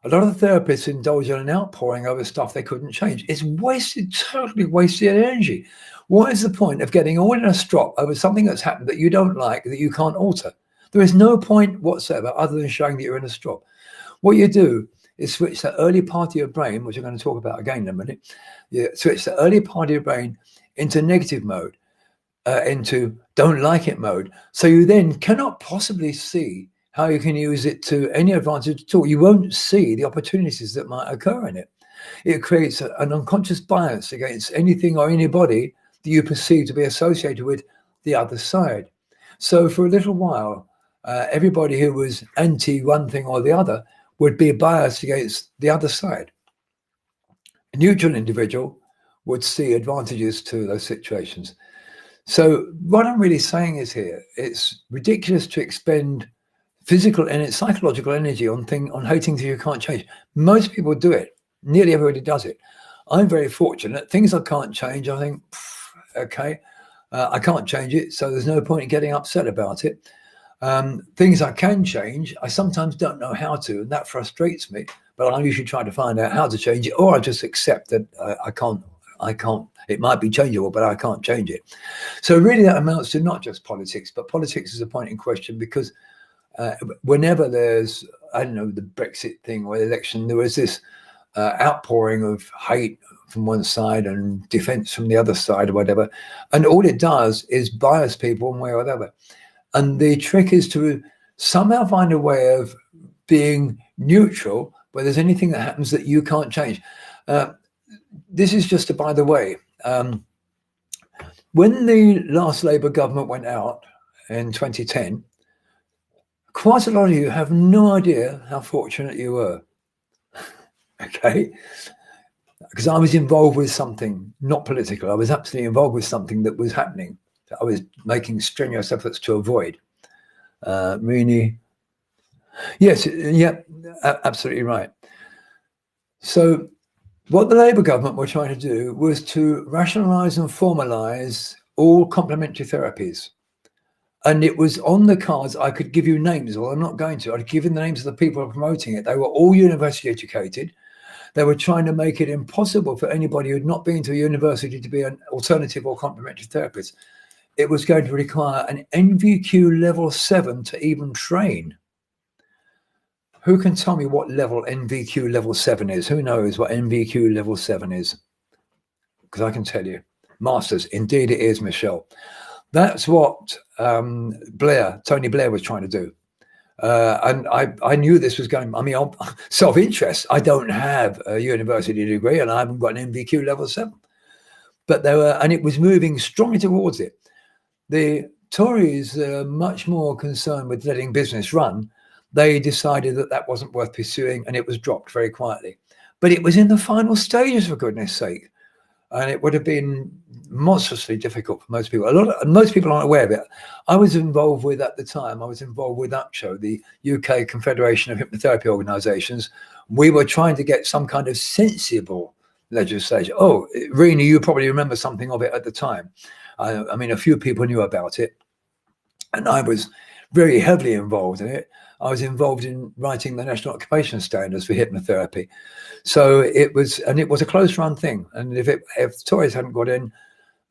a lot of the therapists indulge in an outpouring over stuff they couldn't change. It's totally wasted energy. What is the point of getting all in a strop over something that's happened that you don't like, that you can't alter? There is no point whatsoever other than showing that you're in a strop. What you do is switch the early part of your brain, which I'm going to talk about again in a minute. You switch the early part of your brain into negative mode, into don't like it mode. So you then cannot possibly see how you can use it to any advantage at all. You won't see the opportunities that might occur in it. It creates an unconscious bias against anything or anybody that you perceive to be associated with the other side. So for a little while, everybody who was anti one thing or the other would be biased against the other side. A neutral individual would see advantages to those situations. So what I'm really saying is here, it's ridiculous to expend physical and psychological energy on hating things you can't change. Most people do it. Nearly everybody does it. I'm very fortunate. Things I can't change, I think, okay, I can't change it, so there's no point in getting upset about it. Things I can change, I sometimes don't know how to, and that frustrates me. But I usually try to find out how to change it, or I just accept that I can't I can't. It might be changeable, but I can't change it. So really, that amounts to not just politics, but politics is a point in question because whenever there's, I don't know, the Brexit thing or the election, there was this outpouring of hate from one side and defense from the other side or whatever. And all it does is bias people one way or the other. And the trick is to somehow find a way of being neutral where there's anything that happens that you can't change. This is just a by the way. When the last Labour government went out in 2010, quite a lot of you have no idea how fortunate you were. Okay? Because I was involved with something, not political. I was absolutely involved with something that was happening. That I was making strenuous efforts to avoid. Really? Yes, yeah, absolutely right. So what the Labour government were trying to do was to rationalise and formalise all complementary therapies. And it was on the cards. I could give you names, or I'm not going to. I'd give you the names of the people promoting it. They were all university educated. They were trying to make it impossible for anybody who'd not been to a university to be an alternative or complementary therapist. It was going to require an NVQ level 7 to even train. Who can tell me what level NVQ level 7 is? Who knows what NVQ level 7 is? Because I can tell you. Masters, indeed it is, Michelle. That's what Tony Blair was trying to do. And I knew this was going, I mean, self-interest. I don't have a university degree and I haven't got an NVQ level 7. But and it was moving strongly towards it. The Tories are much more concerned with letting business run. They decided that that wasn't worth pursuing and it was dropped very quietly. But it was in the final stages, for goodness sake. And it would have been monstrously difficult for most people. Most people aren't aware of it. I was involved with, at the time, UPCHO, the UK Confederation of Hypnotherapy Organisations. We were trying to get some kind of sensible legislation. Oh, Rini, you probably remember something of it at the time. I mean, a few people knew about it. And I was very heavily involved in it. I was involved in writing the National Occupation Standards for hypnotherapy. So it was a close-run thing. And if Tories hadn't got in,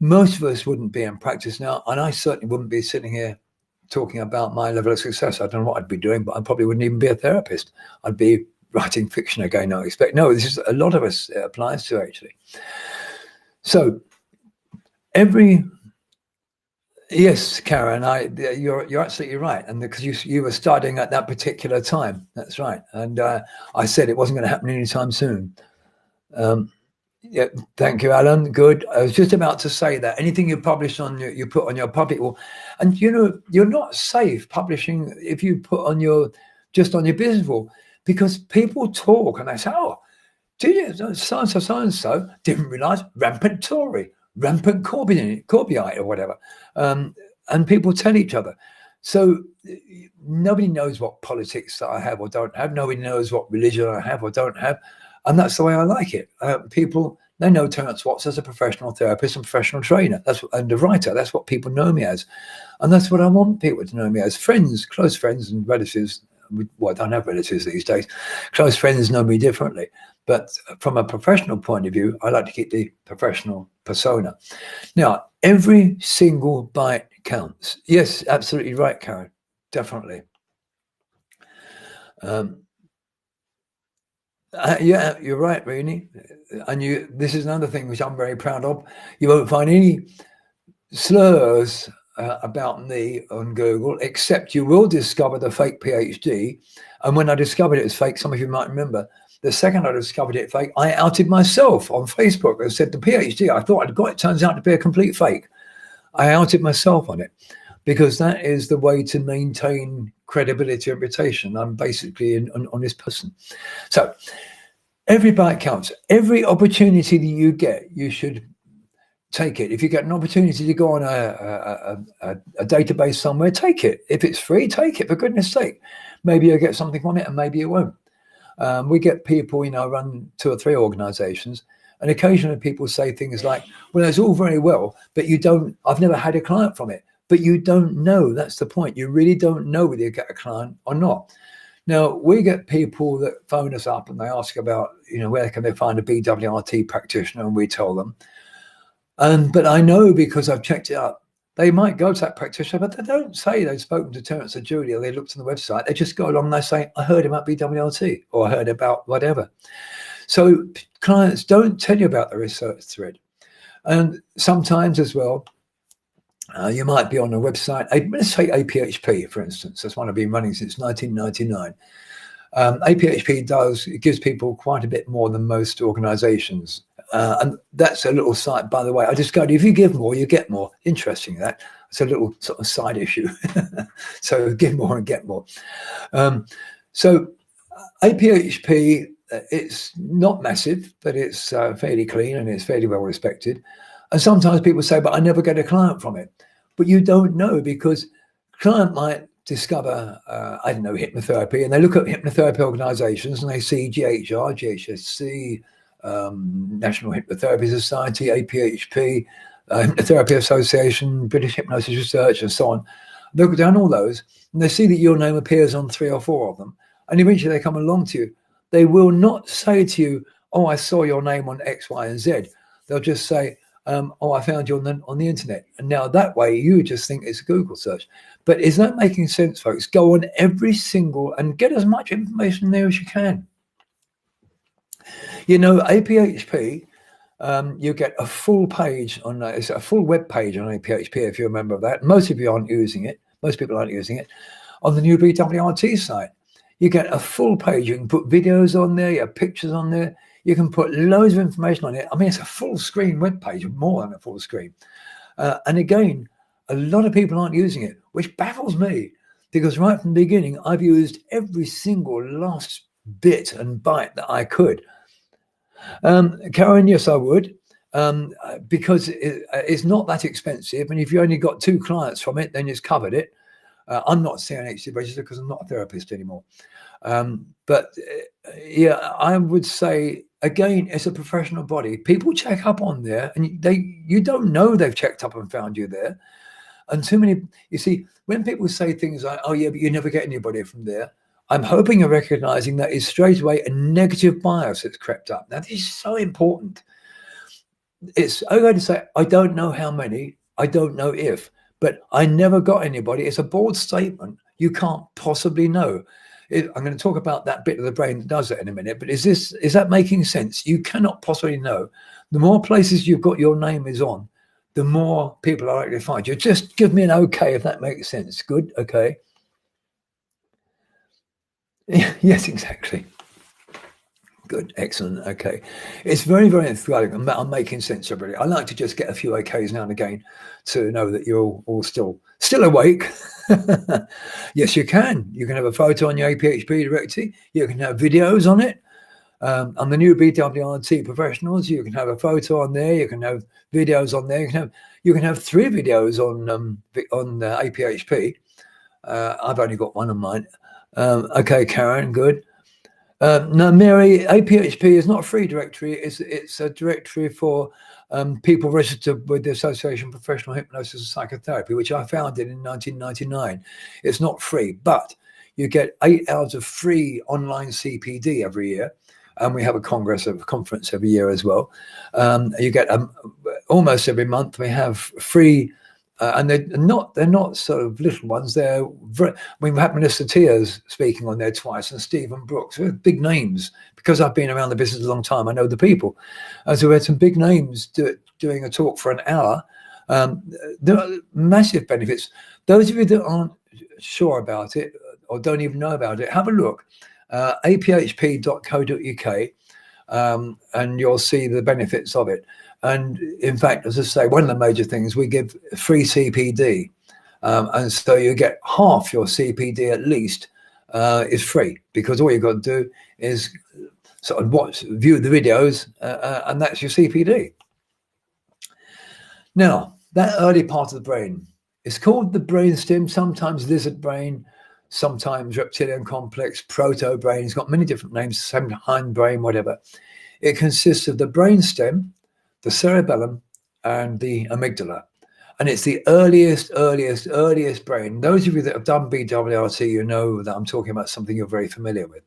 most of us wouldn't be in practice now. And I certainly wouldn't be sitting here talking about my level of success. I don't know what I'd be doing, but I probably wouldn't even be a therapist. I'd be writing fiction again, I expect. No, this is a lot of us it applies to, actually. So yes, Karen, you're absolutely right, and because you were starting at that particular time, that's right. And I said it wasn't going to happen anytime soon. Yeah, thank you, Alan. Good. I was just about to say that anything you publish you put on your public wall, and you're not safe publishing if you put on just on your business wall, because people talk and they say, "Oh, did you so and so didn't realise rampant Tory." Rampant Corbyite or whatever. And people tell each other. So nobody knows what politics that I have or don't have. Nobody knows what religion I have or don't have. And that's the way I like it. People, they know Terence Watts as a professional therapist and professional trainer. And a writer. That's what people know me as. And that's what I want people to know me as. Friends, close friends and relatives. Well, I don't have relatives these days. Close friends know me differently. But from a professional point of view, I like to keep the professional persona. Now, every single bite counts. Yes, absolutely right, Karen. Definitely. Yeah, you're right, Rini. And this is another thing which I'm very proud of. You won't find any slurs about me on Google, except you will discover the fake PhD. And when I discovered it was fake, some of you might remember, the second I discovered it fake, I outed myself on Facebook and said the PhD I thought I'd got, it turns out to be a complete fake. I outed myself on it because that is the way to maintain credibility and reputation. I'm basically an honest person. So every bite counts. Every opportunity that you get, you should take it. If you get an opportunity to go on a database somewhere, take it. If it's free, take it, for goodness sake. Maybe you'll get something from it and maybe you won't. We get people, run 2 or 3 organizations, and occasionally people say things like, well, it's all very well, but I've never had a client from it. But you don't know. That's the point. You really don't know whether you get a client or not. Now, we get people that phone us up and they ask about, where can they find a BWRT practitioner, and we tell them. But I know because I've checked it up. They might go to that practitioner, but they don't say they've spoken to Terence or Julie or they looked on the website. They just go along and they say, I heard about BWRT or I heard about whatever. So clients don't tell you about the research thread. And sometimes as well, you might be on a website, let's say APHP, for instance. That's one I've been running since 1999. APHP gives people quite a bit more than most organizations. And that's a little site, by the way. I discovered if you give more, you get more. Interesting, that. It's a little sort of side issue. So give more and get more. So APHP, it's not massive, but it's fairly clean and it's fairly well respected. And sometimes people say, but I never get a client from it. But you don't know, because client might discover, I don't know, hypnotherapy, and they look at hypnotherapy organizations and they see GHR, GHSC, National Hypnotherapy Society, APHP, Hypnotherapy Association, British Hypnosis Research, and so on. They look down all those and they see that your name appears on 3 or 4 of them, and eventually they come along to you. They will not say to you, oh, I saw your name on X, Y, and Z. They'll just say, oh, I found you on the internet. And now that way you just think it's a Google search. But is that making sense, folks? Go on every single and get as much information there as you can. You know, APHP, you get a full page on, it's a full web page on APHP, if you remember that. Most of you aren't using it. Most people aren't using it. On the new BWRT site, you get a full page. You can put videos on there, you have pictures on there. You can put loads of information on it. I mean, it's a full screen web page, more than a full screen. And again, a lot of people aren't using it, which baffles me, because right from the beginning, I've used every single last bit and byte that I could. Karen, yes, I would, because it's not that expensive. And if you only got 2 clients from it, then you've covered it. I'm not CNHC registered because I'm not a therapist anymore. But yeah, I would say, again, it's a professional body. People check up on there, and you don't know they've checked up and found you there. And too many, you see, when people say things like, oh yeah, but you never get anybody from there, I'm hoping you're recognizing that is straight away a negative bias that's crept up. Now, this is so important. It's okay to say, I don't know how many, I don't know if, but I never got anybody. It's a bold statement. You can't possibly know. I'm going to talk about that bit of the brain that does it in a minute, but is that making sense? You cannot possibly know. The more places you've got your name is on, the more people are likely to find you. Just give me an okay if that makes sense. Good, okay. Yes, exactly. Good, excellent, okay. It's very, very enthusiastic. I'm making sense, everybody. I like to just get a few okays now and again to know that you're all still awake. Yes, you can. You can have a photo on your APHP directory. You can have videos on it. On the new BWRT professionals, you can have a photo on there. You can have videos on there. You can have 3 videos on APHP. I've only got one on mine. Okay, Karen, good. No, Mary, APHP is not a free directory. It's a directory for people registered with the Association of Professional Hypnosis and Psychotherapy, which I founded in 1999. It's not free, but you get 8 hours of free online CPD every year. And we have a conference every year as well. You get almost every month we have free, and they're not sort of little ones. We've had Minister Tears speaking on there twice, and Stephen Brooks, big names. Because I've been around the business a long time, I know the people. So we had some big names doing a talk for an hour. There are massive benefits. Those of you that aren't sure about it or don't even know about it, have a look. aphp.co.uk, and you'll see the benefits of it. And in fact, as I say, one of the major things, we give free CPD, and so you get half your CPD at least is free, because all you've got to do is sort of view the videos, and that's your CPD. Now, that early part of the brain is called the brainstem, sometimes lizard brain, sometimes reptilian complex, proto-brain. It's got many different names, hindbrain, whatever. It consists of the brainstem, the cerebellum, and the amygdala. And it's the earliest brain. Those of you that have done BWRT, you know that I'm talking about something you're very familiar with.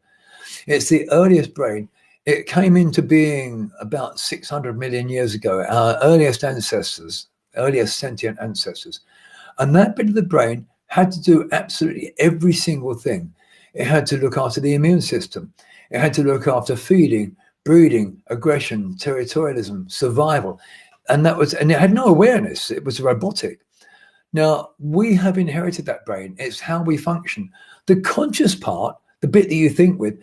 It's the earliest brain. It came into being about 600 million years ago, our earliest ancestors, earliest sentient ancestors. And that bit of the brain had to do absolutely every single thing. It had to look after the immune system. It had to look after feeding, breeding, aggression, territorialism, survival. And it had no awareness. It was robotic. Now, we have inherited that brain. It's how we function. The conscious part, the bit that you think with,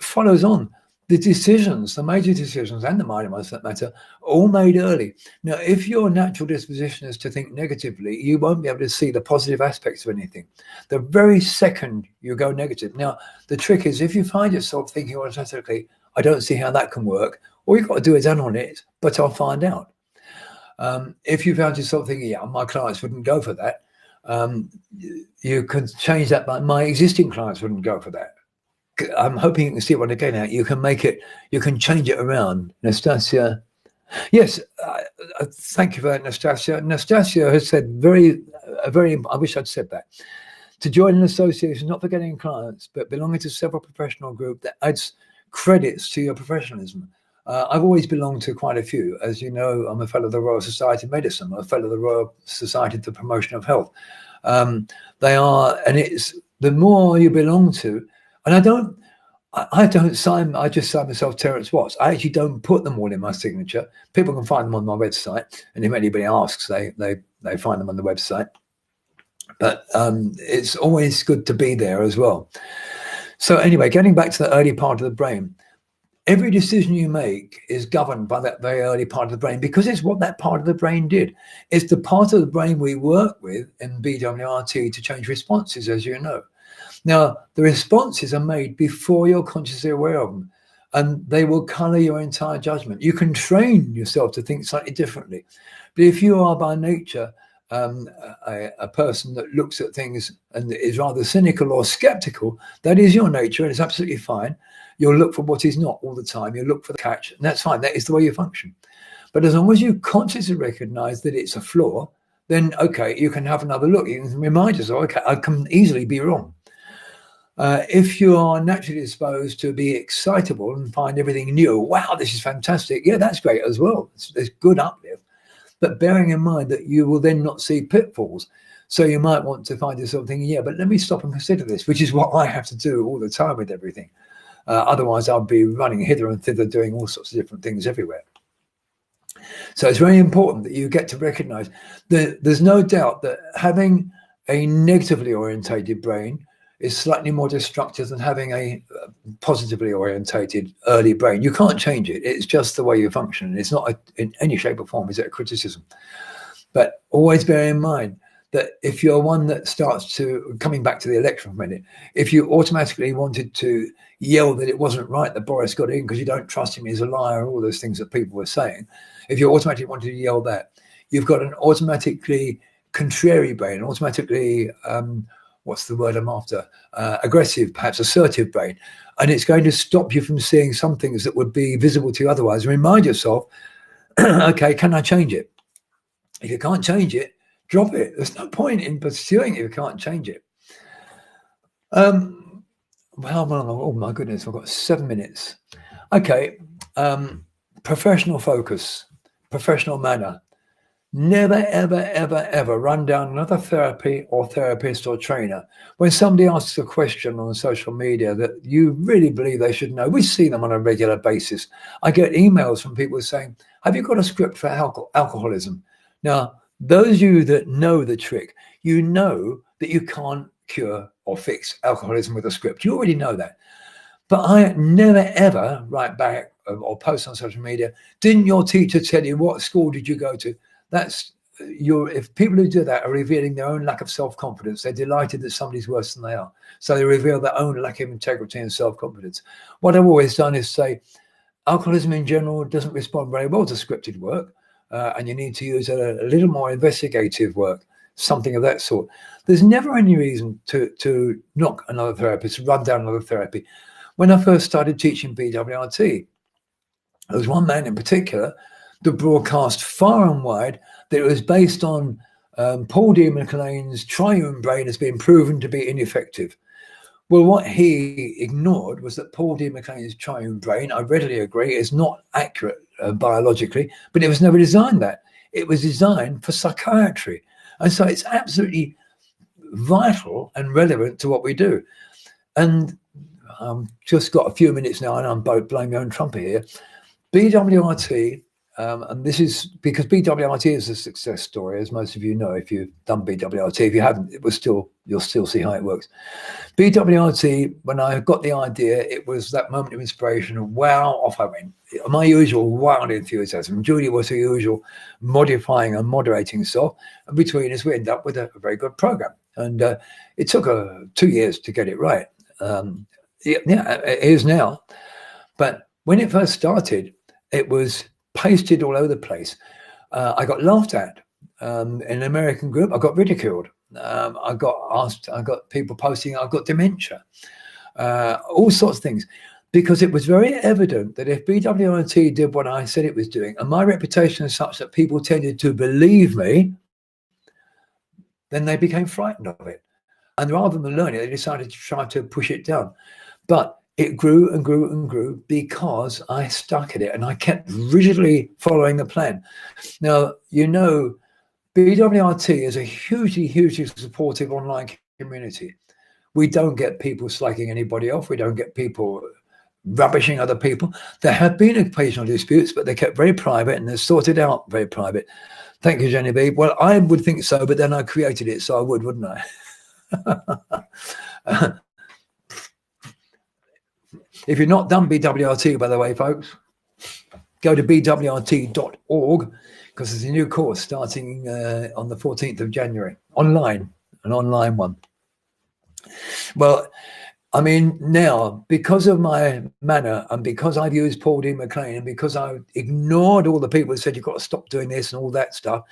follows on. The decisions, the major decisions and the minor ones for that matter, all made early. Now, if your natural disposition is to think negatively, you won't be able to see the positive aspects of anything. The very second you go negative. Now, the trick is if you find yourself thinking automatically, I don't see how that can work, all you've got to do is add on it, but I'll find out. If you found yourself thinking, yeah, my clients wouldn't go for that, you can change that by my existing clients wouldn't go for that. I'm hoping you can see what I'm getting at. You can make it, you can change it around. Nastasia. Yes, thank you for that, Nastasia. Nastasia has said I wish I'd said that. To join an association, not for getting clients, but belonging to several professional group that adds credits to your professionalism. I've always belonged to quite a few. As you know, I'm a fellow of the Royal Society of Medicine, I'm a fellow of the Royal Society for the Promotion of Health. It's the more you belong to, and I just sign myself Terence Watts. I actually don't put them all in my signature. People can find them on my website, and if anybody asks, they find them on the website. But it's always good to be there as well. So anyway, getting back to the early part of the brain, every decision you make is governed by that very early part of the brain because it's what that part of the brain did. It's the part of the brain we work with in BWRT to change responses, as you know. Now, the responses are made before you're consciously aware of them, and they will color your entire judgment. You can train yourself to think slightly differently. But if you are by nature a person that looks at things and is rather cynical or skeptical, that is your nature, and it's absolutely fine. You'll look for what is not all the time. You'll look for the catch, and that's fine. That is the way you function. But as long as you consciously recognize that it's a flaw, then, okay, you can have another look. You can remind yourself, okay, I can easily be wrong. If you are naturally disposed to be excitable and find everything new, wow, this is fantastic. Yeah, that's great as well. There's good uplift. But bearing in mind that you will then not see pitfalls. So you might want to find yourself thinking, yeah, but let me stop and consider this, which is what I have to do all the time with everything. Otherwise, I'll be running hither and thither, doing all sorts of different things everywhere. So it's very important that you get to recognize that there's no doubt that having a negatively orientated brain is slightly more destructive than having a positively orientated early brain. You can't change it. It's just the way you function. It's not in any shape or form is it a criticism. But always bear in mind that if you're one that starts to, coming back to the election for a minute, if you automatically wanted to yell that it wasn't right that Boris got in because you don't trust him, he's a liar, all those things that people were saying, if you automatically wanted to yell that, you've got an automatically contrary brain, automatically what's the word I'm after? Aggressive, perhaps assertive brain. And it's going to stop you from seeing some things that would be visible to you otherwise. Remind yourself, okay, can I change it? If you can't change it, drop it. There's no point in pursuing it if you can't change it. Well, oh my goodness, I've got 7 minutes. Okay, professional focus, professional manner. Never, ever, ever, ever run down another therapy or therapist or trainer. When somebody asks a question on social media that you really believe they should know, we see them on a regular basis. I get emails from people saying, have you got a script for alcoholism? Now, those of you that know the trick, you know that you can't cure or fix alcoholism with a script. You already know that. But I never, ever write back or post on social media, didn't your teacher tell you what school did you go to? If people who do that are revealing their own lack of self-confidence, they're delighted that somebody's worse than they are. So they reveal their own lack of integrity and self-confidence. What I've always done is say, alcoholism in general doesn't respond very well to scripted work, and you need to use a little more investigative work, something of that sort. There's never any reason to knock another therapist, run down another therapy. When I first started teaching BWRT, there was one man in particular that broadcast far and wide that it was based on Paul D. McLean's triune brain has been proven to be ineffective. Well, what he ignored was that Paul D. MacLean's triune brain, I readily agree, is not accurate biologically, but it was never designed that. It was designed for psychiatry. And so it's absolutely vital and relevant to what we do. And just got a few minutes now, and I'm both blowing my own trumpet here. BWRT, and this is because BWRT is a success story, as most of you know if you've done BWRT. If you haven't, you'll still see how it works. BWRT, when I got the idea, it was that moment of inspiration, and wow, off I went. My usual wild enthusiasm. Julie was her usual modifying and moderating self, and between us, we ended up with a very good program. And it took 2 years to get it right. Yeah, it is now. But when it first started, it was pasted all over the place. I got laughed at in an American group. I got ridiculed. I got asked. I got people posting, I've got dementia, all sorts of things, because it was very evident that if BWRT did what I said it was doing, and my reputation is such that people tended to believe me, then they became frightened of it. And rather than learn it, they decided to try to push it down. But it grew and grew and grew because I stuck at it and I kept rigidly following the plan. Now, you know, BWRT is a hugely, hugely supportive online community. We don't get people slagging anybody off. We don't get people rubbishing other people. There have been occasional disputes, but they're kept very private and they're sorted out very private. Thank you, Genevieve. Well, I would think so, but then I created it, so I would, wouldn't I? If you've not done BWRT, by the way, folks, go to bwrt.org, because there's a new course starting on the 14th of January, online, an online one. Well, I mean, now, because of my manner and because I've used Paul D. MacLean and because I ignored all the people who said you've got to stop doing this and all that stuff,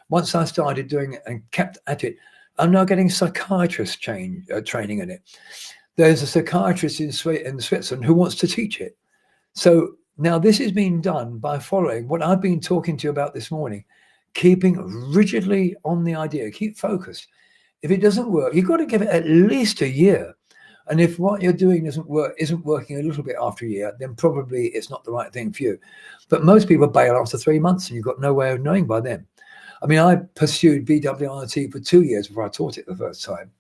once I started doing it and kept at it, I'm now getting psychiatrist training in it. There's a psychiatrist in Switzerland who wants to teach it. So now this is being done by following what I've been talking to you about this morning, keeping rigidly on the idea, keep focused. If it doesn't work, you've got to give it at least a year. And if what you're doing isn't working a little bit after a year, then probably it's not the right thing for you. But most people bail after 3 months and you've got no way of knowing by then. I mean, I pursued BWRT for 2 years before I taught it the first time.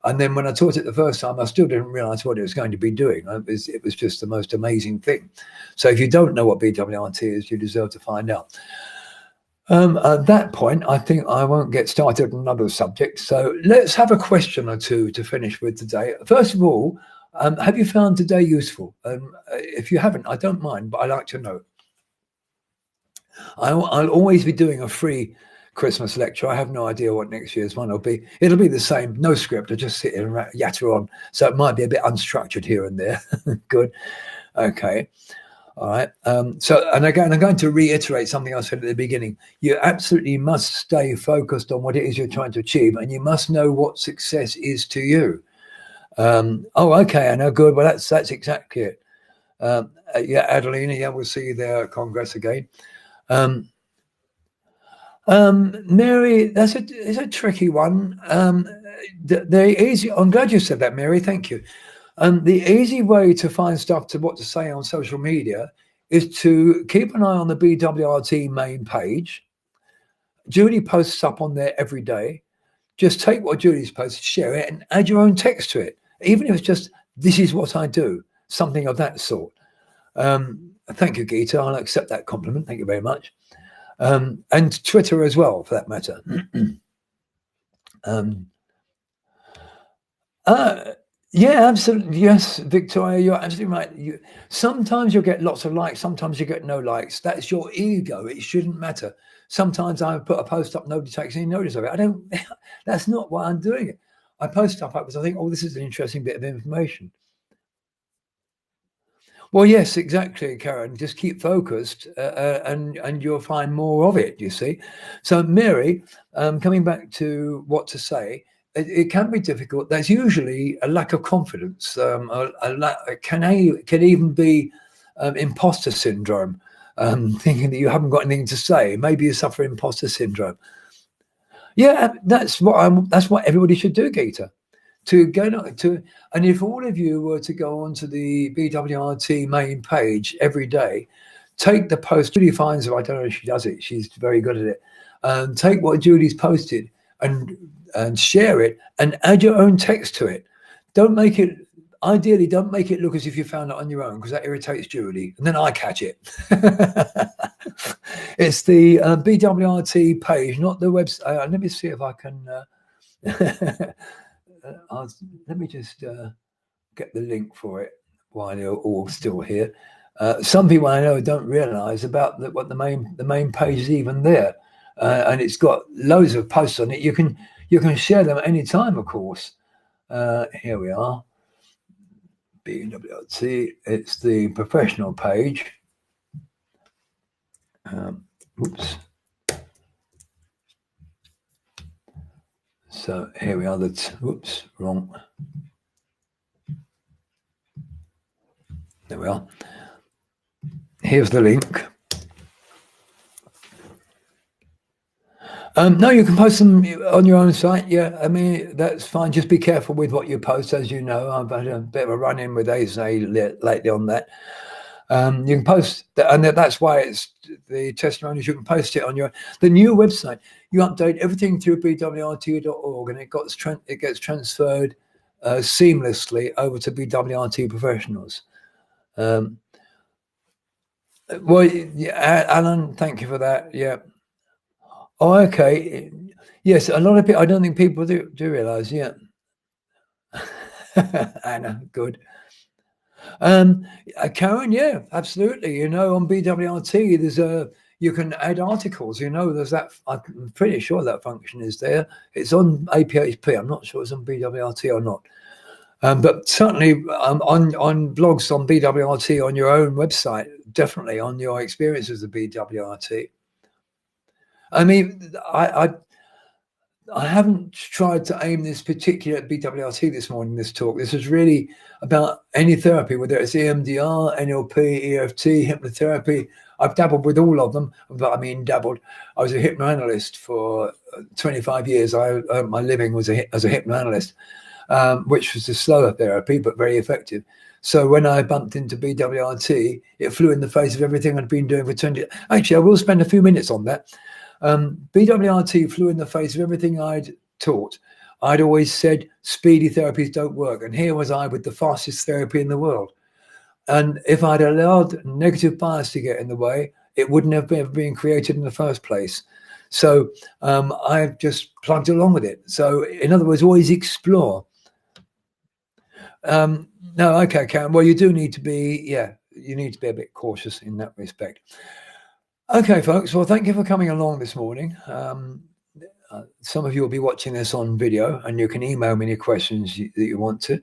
And then when I taught it the first time, I still didn't realize what it was going to be doing. It was just the most amazing thing. So if you don't know what BWRT is, you deserve to find out. At that point, I think I won't get started on another subject. So let's have a question or two to finish with today. First of all, have you found today useful? If you haven't, I don't mind, but I like to know. I'll always be doing a free Christmas lecture. I have no idea what next year's one will be. It'll be the same, no script. I'll just sit here and yatter on. So it might be a bit unstructured here and there. Good. Okay. All right. And again, I'm going to reiterate something I said at the beginning. You absolutely must stay focused on what it is you're trying to achieve, and you must know what success is to you. Oh, okay. I know. Good. Well, that's exactly it. Yeah, Adelina. Yeah, we'll see you there at Congress again. Mary, it's a tricky one. The easy. I'm glad you said that, Mary. Thank you. The easy way to find stuff what to say on social media is to keep an eye on the BWRT main page. Julie posts up on there every day. Just take what Julie's posted, share it, and add your own text to it. Even if it's just, this is what I do, something of that sort. Thank you, Geeta. I'll accept that compliment. Thank you very much. And Twitter as well, for that matter. Yeah, absolutely. Yes, Victoria, you're absolutely right. Sometimes you'll get lots of likes, sometimes you get no likes. That's your ego. It shouldn't matter. Sometimes I put a post up, nobody takes any notice of it. That's not why I'm doing it. I post stuff up because I think, oh, this is an interesting bit of information. Well, yes, exactly, Karen. Just keep focused and you'll find more of it, you see. So, Mary, coming back to what to say, it can be difficult. There's usually a lack of confidence. It can even be imposter syndrome, thinking that you haven't got anything to say. Maybe you suffer imposter syndrome. Yeah, that's what everybody should do, Geeta. to get to, and if all of you were to go onto the BWRT main page every day, take the post. Julie finds it. I don't know if she does it. She's very good at it. Take what Julie's posted and share it and add your own text to it. Don't make it. Ideally, don't make it look as if you found it on your own, because that irritates Julie, and then I catch it. It's the BWRT page, not the website. Let me see if I can. Let me just get the link for it while you're all still here. Some people I know don't realise about what the main page is even there, and it's got loads of posts on it. You can share them at any time, of course. Here we are. BWRT. It's the professional page. Oops. So here we are. Whoops, wrong. There we are. Here's the link. No, you can post them on your own site. Yeah, I mean, that's fine. Just be careful with what you post. As you know, I've had a bit of a run-in with ASA lately on that. You can post that, and that's why it's the testimonials. You can post it on the new website. You update everything through bwrt.org, and it gets transferred seamlessly over to BWRT professionals. Well, yeah, Alan, thank you for that. Yeah. Oh, okay. Yes, a lot of people. I don't think people do realize. Yeah. Anna, good. Karen, yeah, absolutely. You know, on BWRT, you can add articles. You know, there's that. I'm pretty sure that function is there. It's on APHP. I'm not sure it's on BWRT or not. But certainly on blogs on BWRT on your own website, definitely on your experiences of BWRT. I mean, I haven't tried to aim this particular at BWRT this morning, this talk. This is really about any therapy, whether it's EMDR, NLP, EFT, hypnotherapy. I've dabbled with all of them, but I mean dabbled. I was a hypnoanalyst for 25 years. My living was as a hypnoanalyst, which was a slower therapy, but very effective. So when I bumped into BWRT, it flew in the face of everything I'd been doing for 20 years. Actually, I will spend a few minutes on that. BWRT flew in the face of everything I'd taught. I'd always said speedy therapies don't work, and here was I with the fastest therapy in the world. And if I'd allowed negative bias to get in the way, it wouldn't have been created in the first place. So I've just plugged along with it. So in other words, always explore. No, okay, Karen. Well, you do need to be, you need to be a bit cautious in that respect. Okay, folks. Well, thank you for coming along this morning. Some of you will be watching this on video, and you can email me any questions that you want to.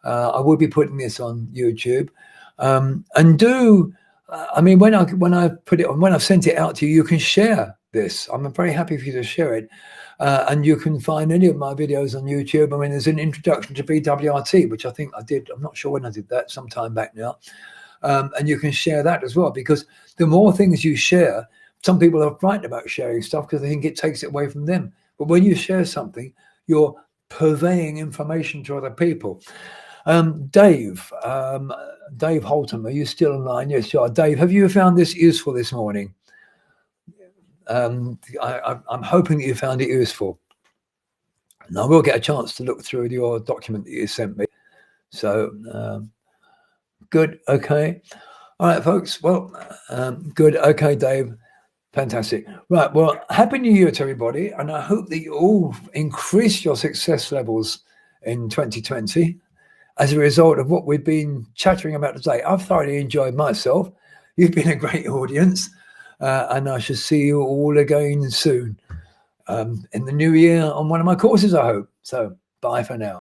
I will be putting this on YouTube. And I mean, when I put it on, when I've sent it out to you, you can share this. I'm very happy for you to share it. And you can find any of my videos on YouTube. I mean, there's an introduction to BWRT, which I think I did. I'm not sure when I did that, some time back now. And you can share that as well, because the more things you share, some people are frightened about sharing stuff because they think it takes it away from them. But when you share something, you're purveying information to other people. Dave Holton, are you still online? Yes, you are. Dave, have you found this useful this morning? I'm hoping that you found it useful. And I will get a chance to look through your document that you sent me. So, good. Okay. All right, folks. Well, good. Okay, Dave. Fantastic. Right. Well, Happy New Year to everybody. And I hope that you all increase your success levels in 2020 as a result of what we've been chattering about today. I've thoroughly enjoyed myself. You've been a great audience. And I shall see you all again soon in the new year on one of my courses, I hope. So bye for now.